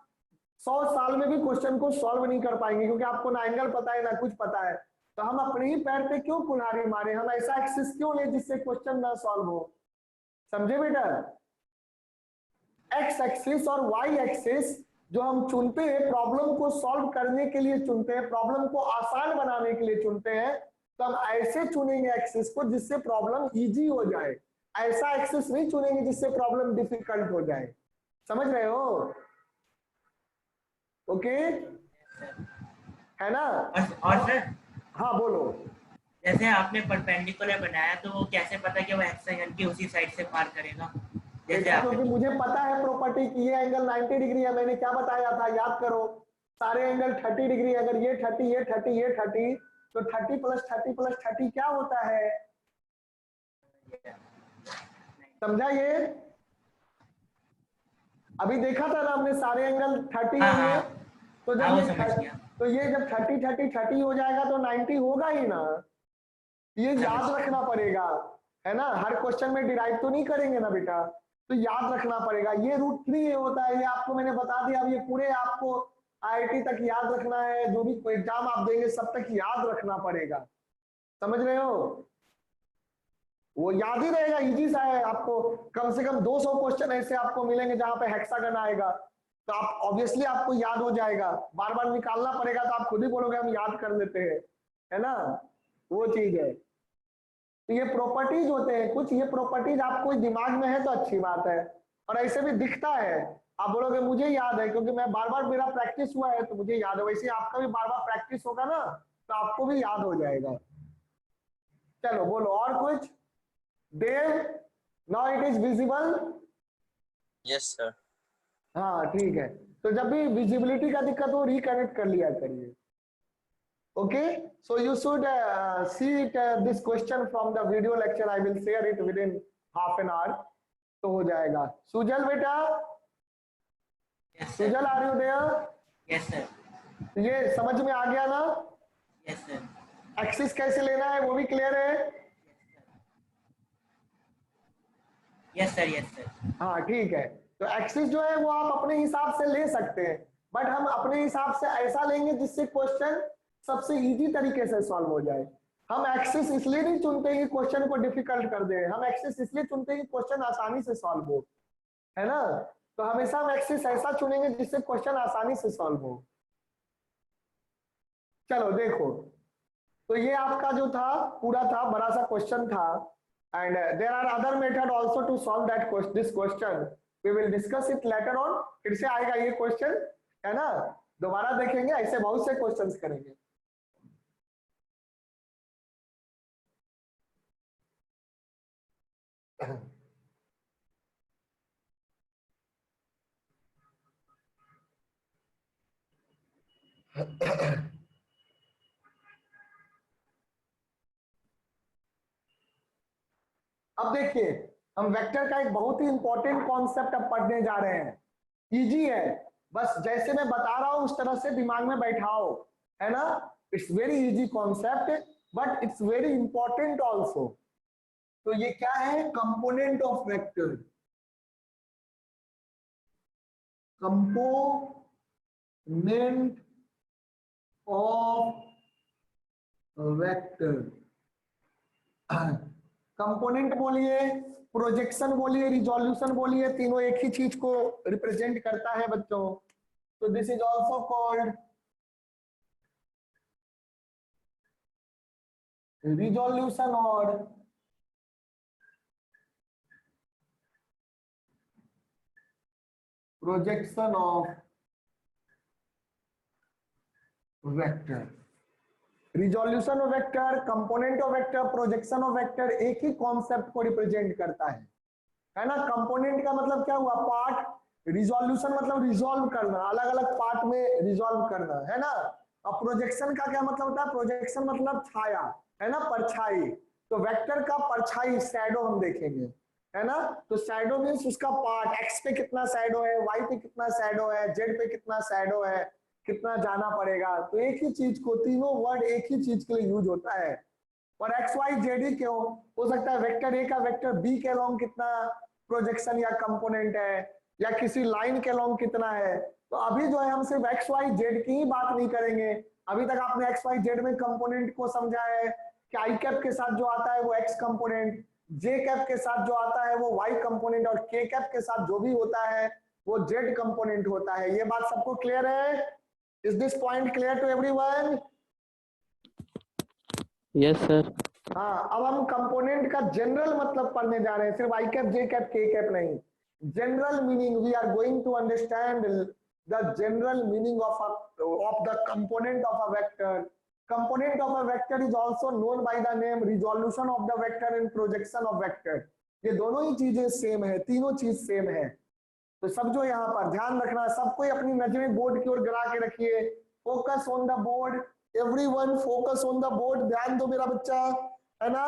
100 साल में भी क्वेश्चन को सॉल्व नहीं कर पाएंगे, क्योंकि आपको ना एंगल पता है ना कुछ पता है। तो हम अपने ही पैर पे क्यों कुल्हाड़ी मारे, हम ऐसा एक्सिस क्यों ले जिससे क्वेश्चन ना सॉल्व हो, समझे बेटा। एक्स एक्सिस और वाई एक्सिस जो हम चुनते हैं प्रॉब्लम को सॉल्व करने के लिए चुनते हैं, प्रॉब्लम को आसान बनाने के लिए चुनते हैं, तो हम ऐसे चुनेंगे एक्सिस को जिससे प्रॉब्लम इजी हो जाए, ऐसा एक्सिस नहीं चुनेंगे जिससे प्रॉब्लम डिफिकल्ट हो जाए, समझ रहे हो, ओके, है ना। और सर हाँ बोलो। जैसे आपने परपेंडिकुलर बनाया, तो वो कैसे पता कि वो हेक्सागन की उसी साइड से पार करेगा? जैसे बेटा आपने क्योंकि मुझे पता है प्रॉपर्टी की ये एंगल 90 डिग्री है, मैंने क्या बताया था याद करो, सारे एंगल 30 डिग्री, अगर ये 30 ये 30 ये 30 तो 30 प्लस 30 प्लस 30 क्या होता है, समझा ये? अभी देखा था ना हमने सारे एंगल 30 हाँ होंगे, हाँ तो हाँ, जब वो ये समझ गया। तो ये जब 30 30 30 हो जाएगा तो 90 होगा ही ना, ये समझ याद गया। रखना पड़ेगा, है ना, हर क्वेश्चन में डिराइव तो नहीं करेंगे ना बेटा, तो याद रखना पड़ेगा, ये √3 होता है, ये आपको मैंने बता दिया, अब ये पूरे आपको आईआईटी तक याद रखना है, जो भी एग्जाम आप देंगे सब तक याद रखना पड़ेगा, समझ रहे हो? वो याद ही रहेगा, इजी सा है, आपको कम से कम 200 क्वेश्चन ऐसे आपको मिलेंगे जहां पे हेक्सागन आएगा, तो आप ऑब्वियसली आपको याद हो जाएगा, बार बार निकालना पड़ेगा तो आप खुद ही बोलोगे हम याद कर लेते हैं, है ना, वो चीज है। तो ये प्रॉपर्टीज होते हैं कुछ, ये प्रॉपर्टीज आपको दिमाग में है तो अच्छी बात है, और ऐसे भी दिखता है, आप बोलोगे मुझे याद है क्योंकि मैं बार बार मेरा प्रैक्टिस हुआ है तो मुझे याद है, वैसे आपका भी बार बार प्रैक्टिस होगा ना तो आपको भी याद हो जाएगा। चलो बोलो और कुछ। Dev, now it is visible? Yes sir. हाँ ठीक है, तो जब भी विजिबिलिटी का दिक्कत हो रिकनेक्ट कर लिया करिए। Okay, so you should see it, this question from the video lecture. I will share it within half an hour. तो हो जाएगा। सुजल बेटा, yes Sujal sir. Are you there? Yes sir. ये समझ में आ गया ना? Yes sir. एक्सिस कैसे लेना है वो भी क्लियर है? Yes sir. Yes sir. हाँ ठीक है, तो एक्सिस जो है वो आप अपने हिसाब से ले सकते हैं, बट हम अपने हिसाब से ऐसा लेंगे जिससे क्वेश्चन सबसे इजी तरीके से सॉल्व हो जाए। हम एक्सिस इसलिए नहीं चुनते कि क्वेश्चन को डिफिकल्ट कर दे, हम एक्सिस इसलिए चुनते हैं कि क्वेश्चन आसानी से सॉल्व हो, है ना, तो हमेशा हम एक्सिस ऐसा चुनेंगे जिससे क्वेश्चन आसानी से सॉल्व हो। चलो देखो, तो ये आपका जो था पूरा था, बड़ा सा क्वेश्चन था, and there are other method also to solve that this question, we will discuss it later on, फिर से आएगा ये क्वेश्चन, है ना, दोबारा देखेंगे, ऐसे बहुत से क्वेश्चंस करेंगे। अब देखिए, हम वेक्टर का एक बहुत ही इंपॉर्टेंट कॉन्सेप्ट अब पढ़ने जा रहे हैं, इजी है, बस जैसे मैं बता रहा हूं उस तरह से दिमाग में बैठाओ, है ना, it's very easy concept but it's very important also. तो ये क्या है, component of vector, component of vector, component बोलिए, प्रोजेक्शन बोलिए, रिजोल्यूशन बोलिए, तीनों एक ही चीज को रिप्रेजेंट करता है बच्चों, तो this is also called resolution or projection of vector. Resolution of vector, component of vector, projection of vector एक ही कॉन्सेप्ट को रिप्रेजेंट करता है ना। कंपोनेंट का मतलब क्या हुआ, पार्ट, रिजोल्यूशन मतलब रिजोल्व करना, अलग अलग पार्ट में रिजोल्व करना, है ना, और प्रोजेक्शन का क्या मतलब होता है, प्रोजेक्शन मतलब छाया, है ना, परछाई, तो वेक्टर का परछाई शैडो हम देखेंगे, है ना, तो शैडो मींस उसका पार्ट, एक्स पे कितना शैडो है, वाई पे कितना शैडो है, जेड पे कितना शैडो है, कितना जाना पड़ेगा, तो एक ही चीज को, तीनों वर्ड एक ही चीज के लिए यूज होता है, और एक्स वाई जेड ही क्यों हो सकता है, वेक्टर ए का वेक्टर बी के अलोंग कितना प्रोजेक्शन या कंपोनेंट है, या किसी लाइन के अलोंग कितना है, तो अभी जो है हम सिर्फ एक्स वाई जेड की ही बात नहीं करेंगे, अभी तक आपने एक्स वाई जेड में कंपोनेंट को समझा है कि आई कैप के साथ जो आता है वो एक्स कंपोनेंट, जे कैप के साथ जो आता है वो वाई कंपोनेंट, और के कैप के साथ जो भी होता है वो जेड कंपोनेंट होता है, ये बात सबको क्लियर है? Is this point clear to everyone? Yes sir. हाँ, अब हम कंपोनेंट का जनरल मतलब पढ़ने जा रहे हैं, सिर्फ I cap J cap K cap नहीं, general meaning, we are going to understand the general meaning of the component of a vector. Component of a vector is also known by the name resolution of the vector and projection of vector. ये दोनों ही चीजें same है, तीनों चीज same है। तो सब जो यहाँ पर ध्यान रखना, सबको अपनी नजरें बोर्ड की ओर गिरा के रखिए। Focus on the board, everyone focus on the board, ध्यान दो मेरा बच्चा, है ना।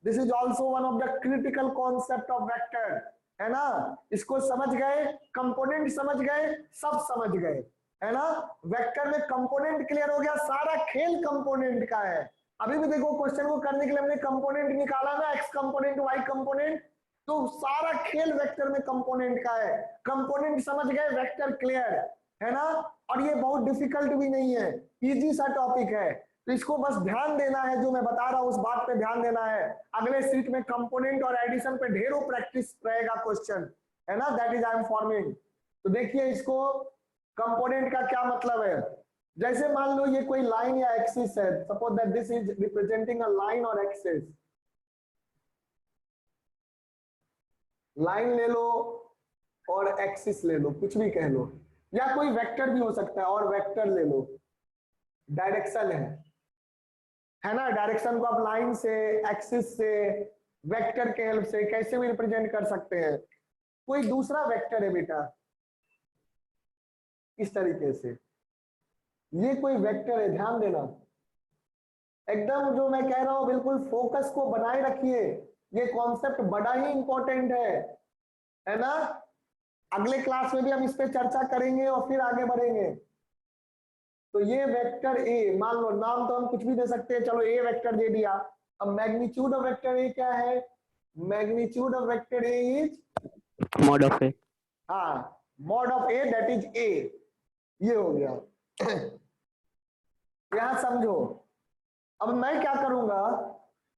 This is also one of the critical concept of vector, है ना। इसको समझ गए, कंपोनेंट समझ गए, सब समझ गए, है ना। वेक्टर में कंपोनेंट क्लियर हो गया, सारा खेल कंपोनेंट का है। अभी भी देखो क्वेश्चन को करने के लिए हमने कंपोनेंट निकाला ना, एक्स कंपोनेंट वाई कंपोनेंट, तो सारा खेल वेक्टर में कंपोनेंट का है। कंपोनेंट समझ गए, वेक्टर क्लियर, है ना। और ये बहुत डिफिकल्ट भी नहीं है, इजी सा टॉपिक है। तो इसको बस ध्यान देना है, जो मैं बता रहा हूं उस बात पे ध्यान देना है। अगले सीट में कंपोनेंट और एडिशन पे ढेरों प्रैक्टिस रहेगा क्वेश्चन, है ना, that is I am forming. तो देखिए इसको, कंपोनेंट का क्या मतलब है। जैसे मान लो ये कोई लाइन या एक्सिस है, suppose that this is representing a line और एक्सिस। लाइन ले लो और एक्सिस ले लो, कुछ भी कह लो, या कोई वेक्टर भी हो सकता है, और वेक्टर ले लो, डायरेक्शन है ना। डायरेक्शन को आप लाइन से, एक्सिस से, वेक्टर के हेल्प से कैसे भी रिप्रेजेंट कर सकते हैं। कोई दूसरा वेक्टर है बेटा, इस तरीके से, ये कोई वेक्टर है, ध्यान देना एकदम, जो मैं कह रहा हूं बिल्कुल फोकस को बनाए रखिए। ये कॉन्सेप्ट बड़ा ही इंपॉर्टेंट है ना। अगले क्लास में भी हम इस पे चर्चा करेंगे और फिर आगे बढ़ेंगे। तो ये वेक्टर ए, मान लो नाम तो हम कुछ भी दे सकते हैं, चलो ए वेक्टर दे दिया। अब मैग्नीट्यूड ऑफ वेक्टर ए क्या है, magnitude of vector a is mod of a, हाँ, mod of a that is a, ये हो गया। यहां समझो, अब मैं क्या करूंगा,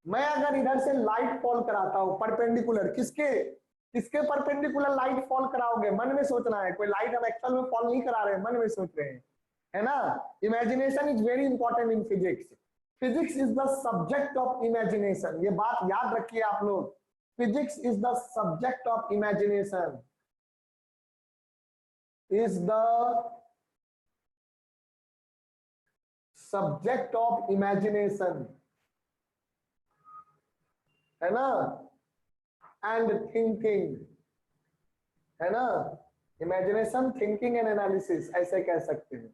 मैं अगर इधर से लाइट फॉल कराता हूं परपेंडिकुलर, किसके परपेंडिकुलर लाइट फॉल कराओगे, मन में सोचना है। कोई लाइट हम एक्चुअल में फॉल नहीं करा रहे, मन में सोच रहे हैं, है ना। Imagination is very important in physics. Physics is the subject of imagination, ये बात याद रखिए आप लोग। Physics is the subject of imagination, is the subject of imagination, है ना, एंड थिंकिंग, है ना। इमेजिनेशन, थिंकिंग एंड एनालिसिस, ऐसे कह सकते हैं।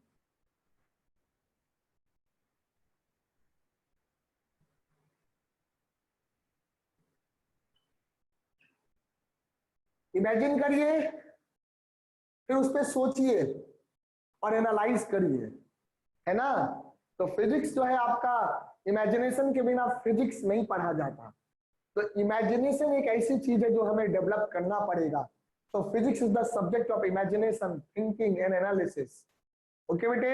इमेजिन करिए, फिर उस पर सोचिए और एनालाइज करिए, है ना। तो फिजिक्स जो है आपका, इमेजिनेशन के बिना फिजिक्स नहीं पढ़ा जाता। तो इमेजिनेशन एक ऐसी चीज है जो हमें डेवलप करना पड़ेगा। तो physics is the subject of imagination, thinking and analysis. Okay बेटे,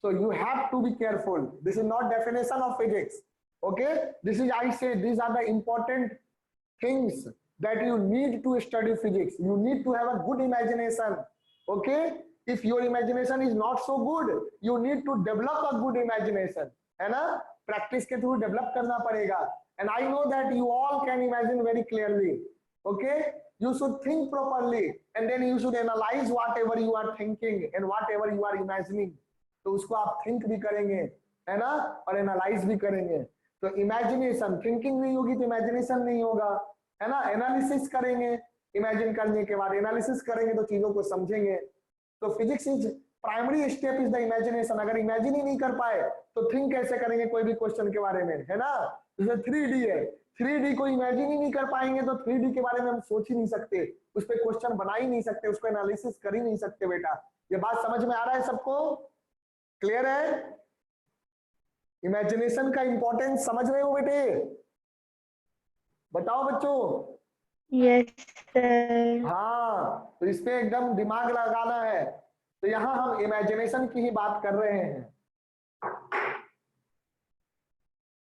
so you have to be careful, this is not definition of physics, okay, this is, I say, these are the important things that you need to study physics. You need to have a good imagination, okay. If your imagination is not so good, you need to develop a good imagination, है ना, practice के through develop करना पड़ेगा। and I know that you all can imagine very clearly, okay. You should think properly and then you should analyze whatever you are thinking and whatever you are imagining. तो उसको आप think भी करेंगे, है ना, और एनालाइज भी करेंगे। तो इमेजिनेशन, थिंकिंग नहीं होगी तो इमेजिनेशन नहीं होगा, है ना। एनालिसिस करेंगे, इमेजिन करने के बाद एनालिसिस करेंगे तो चीजों को समझेंगे। तो physics is primary step is the imagination. अगर इमेजिन ही नहीं कर पाए तो थिंक कैसे करेंगे कोई भी क्वेश्चन के बारे में, है ना। जैसे 3D है, 3D को इमेजिन ही नहीं कर पाएंगे तो 3D के बारे में हम सोच ही नहीं सकते, उस पर क्वेश्चन बना ही नहीं सकते, उसको एनालिसिस कर ही नहीं सकते। बेटा ये बात समझ में आ रहा है सबको, क्लियर है। इमेजिनेशन का इंपॉर्टेंस समझ रहे हो बेटे, बताओ बच्चों। Yes, sir. हाँ, तो इस पे एकदम दिमाग लगाना है। तो यहां हम इमेजिनेशन की ही बात कर रहे हैं।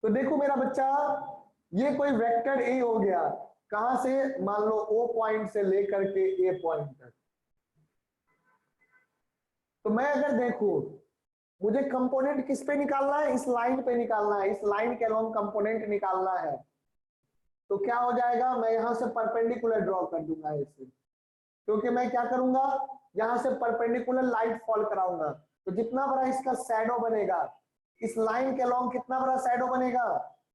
तो देखो मेरा बच्चा, ये कोई वेक्टर ए हो गया, कहां से, मान लो ओ पॉइंट से लेकर के ए पॉइंट तक। तो मैं अगर देखूं, मुझे कंपोनेंट किस पे निकालना है, इस लाइन पे निकालना है, इस लाइन के अलोंग कंपोनेंट निकालना है। तो क्या हो जाएगा, मैं यहां से परपेंडिकुलर ड्रॉ कर दूंगा इसे, क्योंकि मैं क्या करूंगा, यहां से परपेंडिकुलर लाइट फॉल कराऊंगा। तो जितना बड़ा इसका शैडो बनेगा, इस लाइन के अलोंग कितना बड़ा शैडो बनेगा,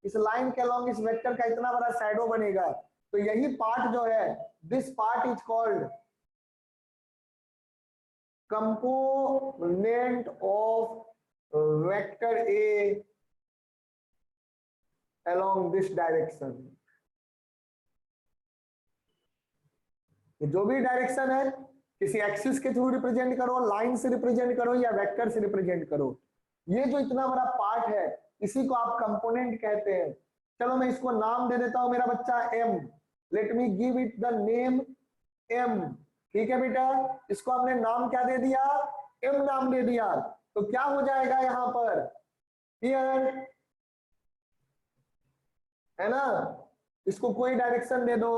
इस लाइन के अलोंग इस वेक्टर का इतना बड़ा शैडो बनेगा। तो यही पार्ट जो है, this part is called component of vector A along this direction। जो भी डायरेक्शन है किसी एक्सिस के थ्रू रिप्रेजेंट करो, लाइन से रिप्रेजेंट करो या वेक्टर से रिप्रेजेंट करो, ये जो इतना बड़ा पार्ट है इसी को आप कंपोनेंट कहते हैं। चलो मैं इसको नाम दे देता हूं, मेरा बच्चा M, let me give it the name M. ठीक है बेटा, इसको हमने नाम क्या दे दिया, एम नाम दे दिया। तो क्या हो जाएगा यहां पर, हियर है ना, इसको कोई डायरेक्शन दे दो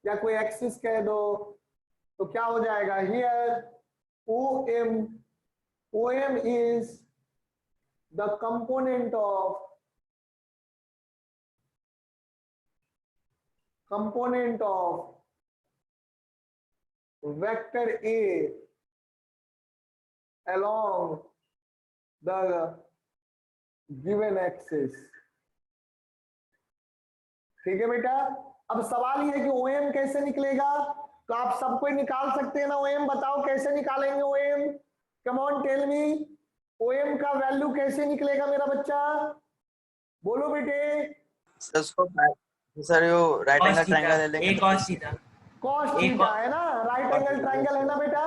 या कोई एक्सिस कह दो तो क्या हो जाएगा, here O M is the component of vector A along the given axis। ठीक है बेटा, अब सवाल ये है कि OM कैसे निकलेगा, तो आप सबको निकाल सकते हैं ना OM, बताओ कैसे निकालेंगे OM, come on tell me, OM का वैल्यू कैसे निकलेगा मेरा बच्चा, बोलो बेटे। सर उसको सर यो राइट एंगल ट्रायंगल ले लेंगे, cos थीटा, कॉस थीटा है ना, राइट एंगल ट्रायंगल है ना बेटा,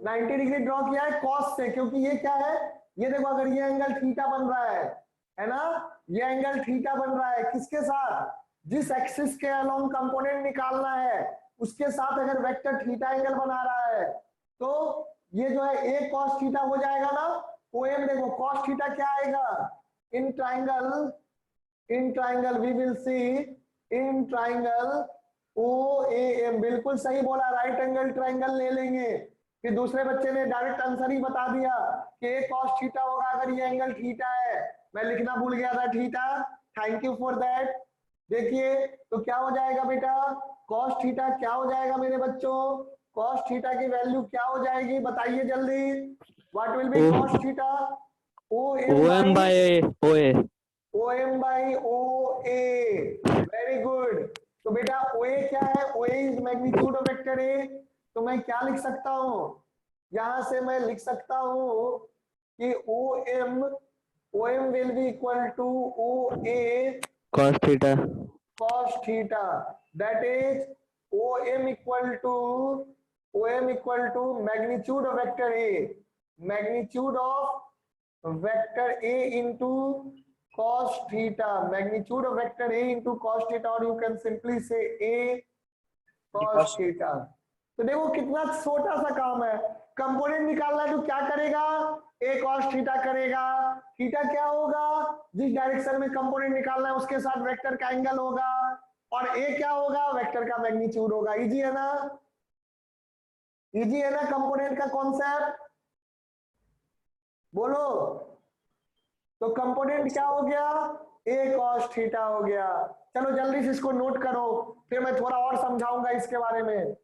90 डिग्री ड्रॉ किया है कॉस से, क्योंकि ये क्या है, ये देखो अगर ये एंगल थीटा बन रहा है ना, ये एंगल थीटा बन रहा है किसके साथ, जिस एक्सिस के अलोंग कंपोनेंट निकालना है उसके साथ अगर वेक्टर थीटा एंगल बना रहा है तो ये जो है ए कॉस थीटा हो जाएगा ना। OM देखो कॉस थीटा क्या आएगा, in triangle we will see in triangle OAM, बिल्कुल सही बोला, राइट एंगल ट्राइंगल ले लेंगे। फिर दूसरे बच्चे ने डायरेक्ट आंसर ही बता दिया कि ए कॉस थीटा होगा अगर ये एंगल थीटा है, मैं लिखना भूल गया था theta, thank you for that. देखिए तो क्या हो जाएगा बेटा, कॉस थीटा क्या हो जाएगा मेरे बच्चों, कॉस थीटा की वैल्यू क्या हो जाएगी बताइए जल्दी, what will B cos theta, OM by OA। OM by OA, very good. तो बेटा OA क्या है, OA is magnitude of vector ए, तो मैं क्या लिख सकता हूं, यहां से मैं लिख सकता हूं कि OM will be equal to OA cos theta। that is OM equal to magnitude of vector A into cos theta, magnitude of vector A into cos theta, or you can simply say A cos theta। तो देखो कितना छोटा सा काम है, component निकालना है तो क्या करेगा, A cos थीटा करेगा, थीटा क्या होगा, जिस डायरेक्शन में कंपोनेंट निकालना है उसके साथ वेक्टर का एंगल होगा, और A क्या होगा, वेक्टर का मैग्नीट्यूड होगा। इजी है ना, इजी है ना कंपोनेंट का कॉन्सेप्ट, बोलो। तो कंपोनेंट क्या हो गया, A cos थीटा हो गया। चलो जल्दी से इसको नोट करो, फिर मैं थोड़ा और समझाऊंगा इसके बारे में।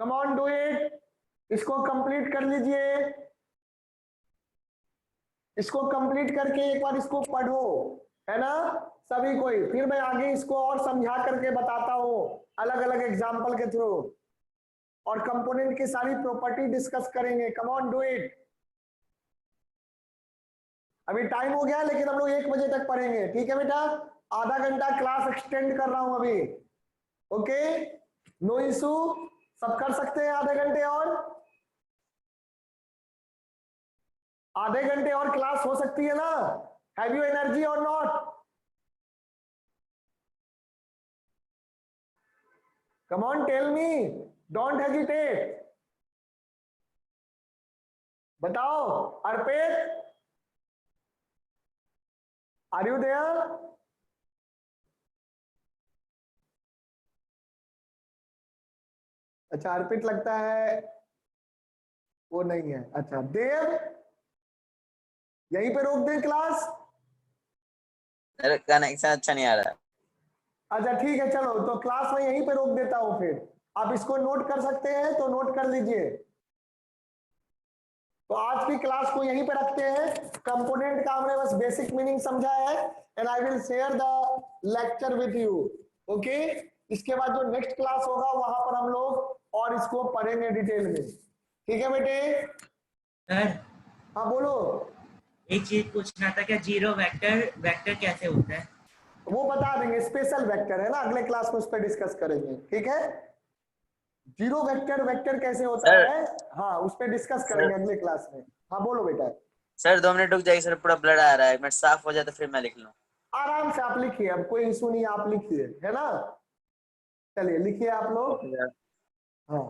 कम ऑन डू इट, इसको कंप्लीट कर लीजिए, इसको कंप्लीट करके एक बार इसको पढ़ो, है ना सभी कोई, फिर मैं आगे इसको और समझा करके बताता हूं अलग अलग एग्जांपल के थ्रू, और कंपोनेंट की सारी प्रॉपर्टी डिस्कस करेंगे। कम ऑन डू इट, अभी टाइम हो गया लेकिन हम लोग 1 बजे तक पढ़ेंगे, ठीक है बेटा, आधा घंटा क्लास एक्सटेंड कर रहा हूं अभी, ओके, नो इशू, सब कर सकते हैं, आधे घंटे और क्लास हो सकती है ना, हैव यू एनर्जी और not, come on tell me, don't hesitate, बताओ। अर्पित, आर यू देयर, अच्छा अर्पित लगता है वो नहीं है, अच्छा देव, यहीं पे रोक दें क्लास, कनेक्शन अच्छा नहीं आ रहा। अच्छा ठीक है, चलो तो क्लास में यहीं पे रोक देता हूं, फिर आप इसको नोट कर सकते हैं तो नोट कर लीजिए। तो आज की क्लास को यहीं पे रखते हैं, कंपोनेंट का हमने बस बेसिक मीनिंग समझा है, and I will share the lecture with you, okay. इसके बाद जो नेक्स्ट क्लास होगा वहां पर हम लोग और इसको पढ़ेंगे डिटेल में। ठीक है बेटे? सर हाँ बोलो। एक चीज पूछना था, क्या जीरो वेक्टर कैसे होता है? वो बता देंगे, स्पेशल वेक्टर है ना, अगले क्लास में उस पर डिस्कस करेंगे। ठीक है? जीरो वेक्टर कैसे होता सर। है, हाँ उस पर डिस्कस करेंगे अगले क्लास में। हाँ बोलो बेटा। सर 2 मिनट रुक जाइए सर, पूरा ब्लड आ रहा है, एक मिनट साफ हो जाए तो फिर मैं लिख लूँ। आराम से आप लिखिए, अब कोई इशू नहीं, आप लिखिए, है ना? चलिए लिखिए आप लोग। Okay sir. हाँ